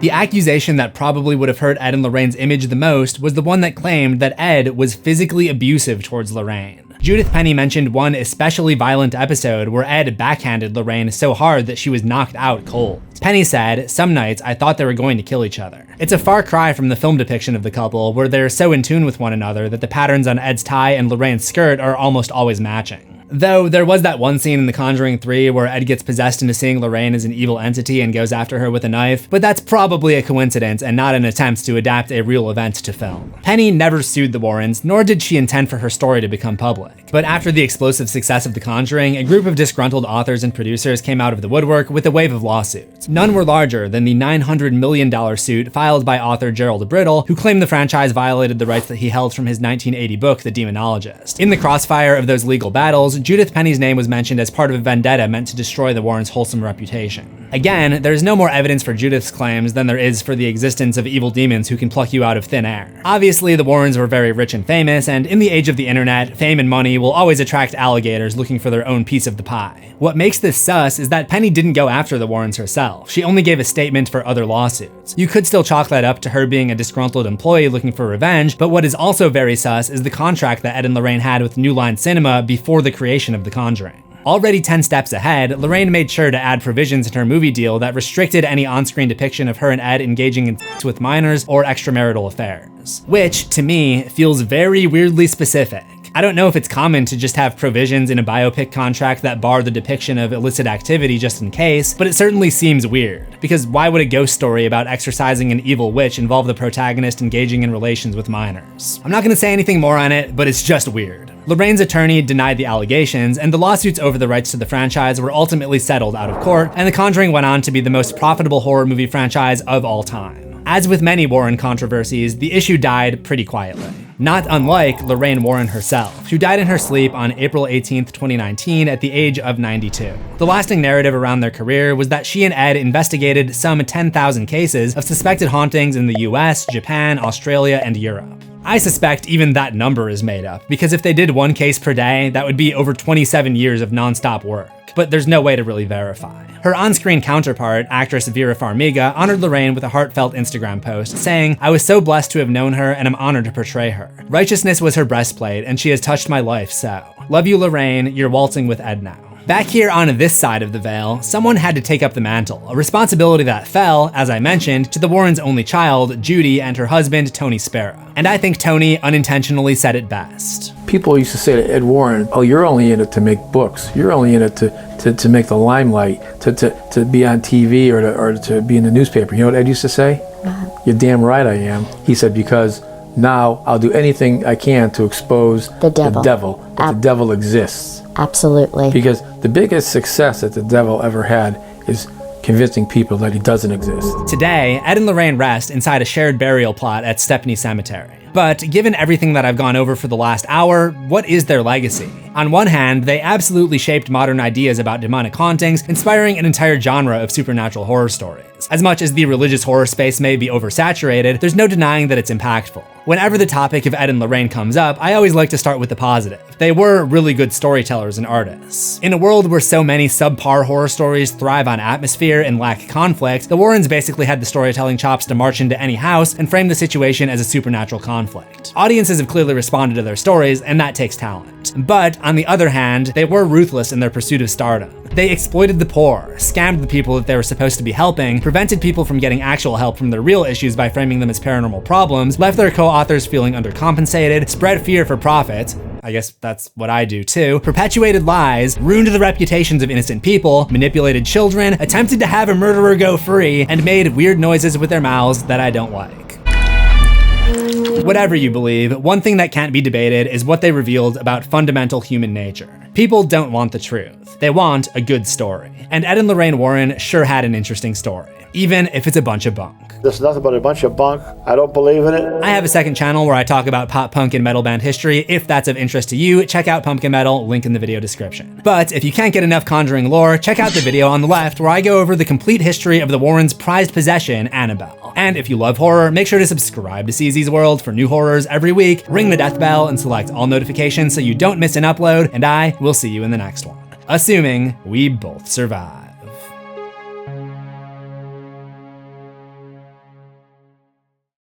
The accusation that probably would have hurt Ed and Lorraine's image the most was the one that claimed that Ed was physically abusive towards Lorraine. Judith Penney mentioned one especially violent episode where Ed backhanded Lorraine so hard that she was knocked out cold. Penney said, "Some nights I thought they were going to kill each other." It's a far cry from the film depiction of the couple, where they're so in tune with one another that the patterns on Ed's tie and Lorraine's skirt are almost always matching. Though there was that one scene in The Conjuring 3 where Ed gets possessed into seeing Lorraine as an evil entity and goes after her with a knife, but that's probably a coincidence and not an attempt to adapt a real event to film. Penney never sued the Warrens, nor did she intend for her story to become public. But after the explosive success of The Conjuring, a group of disgruntled authors and producers came out of the woodwork with a wave of lawsuits. None were larger than the $900 million suit filed by author Gerald Brittle, who claimed the franchise violated the rights that he held from his 1980 book, The Demonologist. In the crossfire of those legal battles, Judith Penney's name was mentioned as part of a vendetta meant to destroy the Warrens' wholesome reputation. Again, there's no more evidence for Judith's claims than there is for the existence of evil demons who can pluck you out of thin air. Obviously, the Warrens were very rich and famous, and in the age of the internet, fame and money will always attract alligators looking for their own piece of the pie. What makes this sus is that Penney didn't go after the Warrens herself. She only gave a statement for other lawsuits. You could still chalk that up to her being a disgruntled employee looking for revenge, but what is also very sus is the contract that Ed and Lorraine had with New Line Cinema before the creation of The Conjuring. Already 10 steps ahead, Lorraine made sure to add provisions in her movie deal that restricted any on-screen depiction of her and Ed engaging in sex with minors or extramarital affairs. Which, to me, feels very weirdly specific. I don't know if it's common to just have provisions in a biopic contract that bar the depiction of illicit activity just in case, but it certainly seems weird, because why would a ghost story about exorcising an evil witch involve the protagonist engaging in relations with minors? I'm not gonna say anything more on it, but it's just weird. Lorraine's attorney denied the allegations, and the lawsuits over the rights to the franchise were ultimately settled out of court, and The Conjuring went on to be the most profitable horror movie franchise of all time. As with many Warren controversies, the issue died pretty quietly. Not unlike Lorraine Warren herself, who died in her sleep on April 18th, 2019 at the age of 92. The lasting narrative around their career was that she and Ed investigated some 10,000 cases of suspected hauntings in the US, Japan, Australia, and Europe. I suspect even that number is made up, because if they did one case per day, that would be over 27 years of non-stop work. But there's no way to really verify. Her on-screen counterpart, actress Vera Farmiga, honored Lorraine with a heartfelt Instagram post, saying, "I was so blessed to have known her and I'm honored to portray her. Righteousness was her breastplate and she has touched my life, so. Love you, Lorraine, you're waltzing with Ed now." Back here on this side of the veil, someone had to take up the mantle, a responsibility that fell, as I mentioned, to the Warrens' only child, Judy, and her husband, Tony Sparrow. And I think Tony unintentionally said it best. People used to say to Ed Warren, "Oh, you're only in it to make books. You're only in it to make the limelight, to be on TV or to be in the newspaper." You know what Ed used to say? "You're damn right I am." He said, "Because now I'll do anything I can to expose the devil. But the devil exists." Absolutely. Because the biggest success that the devil ever had is convincing people that he doesn't exist. Today, Ed and Lorraine rest inside a shared burial plot at Stepney Cemetery. But given everything that I've gone over for the last hour, what is their legacy? On one hand, they absolutely shaped modern ideas about demonic hauntings, inspiring an entire genre of supernatural horror stories. As much as the religious horror space may be oversaturated, there's no denying that it's impactful. Whenever the topic of Ed and Lorraine comes up, I always like to start with the positive. They were really good storytellers and artists. In a world where so many subpar horror stories thrive on atmosphere and lack conflict, the Warrens basically had the storytelling chops to march into any house and frame the situation as a supernatural conflict. Audiences have clearly responded to their stories, and that takes talent. But, on the other hand, they were ruthless in their pursuit of stardom. They exploited the poor, scammed the people that they were supposed to be helping, prevented people from getting actual help from their real issues by framing them as paranormal problems, left their co-authors feeling undercompensated, spread fear for profit, I guess that's what I do too, perpetuated lies, ruined the reputations of innocent people, manipulated children, attempted to have a murderer go free, and made weird noises with their mouths that I don't like. Whatever you believe, one thing that can't be debated is what they revealed about fundamental human nature. People don't want the truth. They want a good story. And Ed and Lorraine Warren sure had an interesting story, even if it's a bunch of bunk. This is nothing but a bunch of bunk. I don't believe in it. I have a second channel where I talk about pop punk and metal band history. If that's of interest to you, check out Pumpkin Metal, link in the video description. But if you can't get enough Conjuring lore, check out the video on the left where I go over the complete history of the Warrens' prized possession, Annabelle. And if you love horror, make sure to subscribe to CZsWorld for new horrors every week, ring the death bell, and select all notifications so you don't miss an upload, and I will see you in the next one. Assuming we both survive.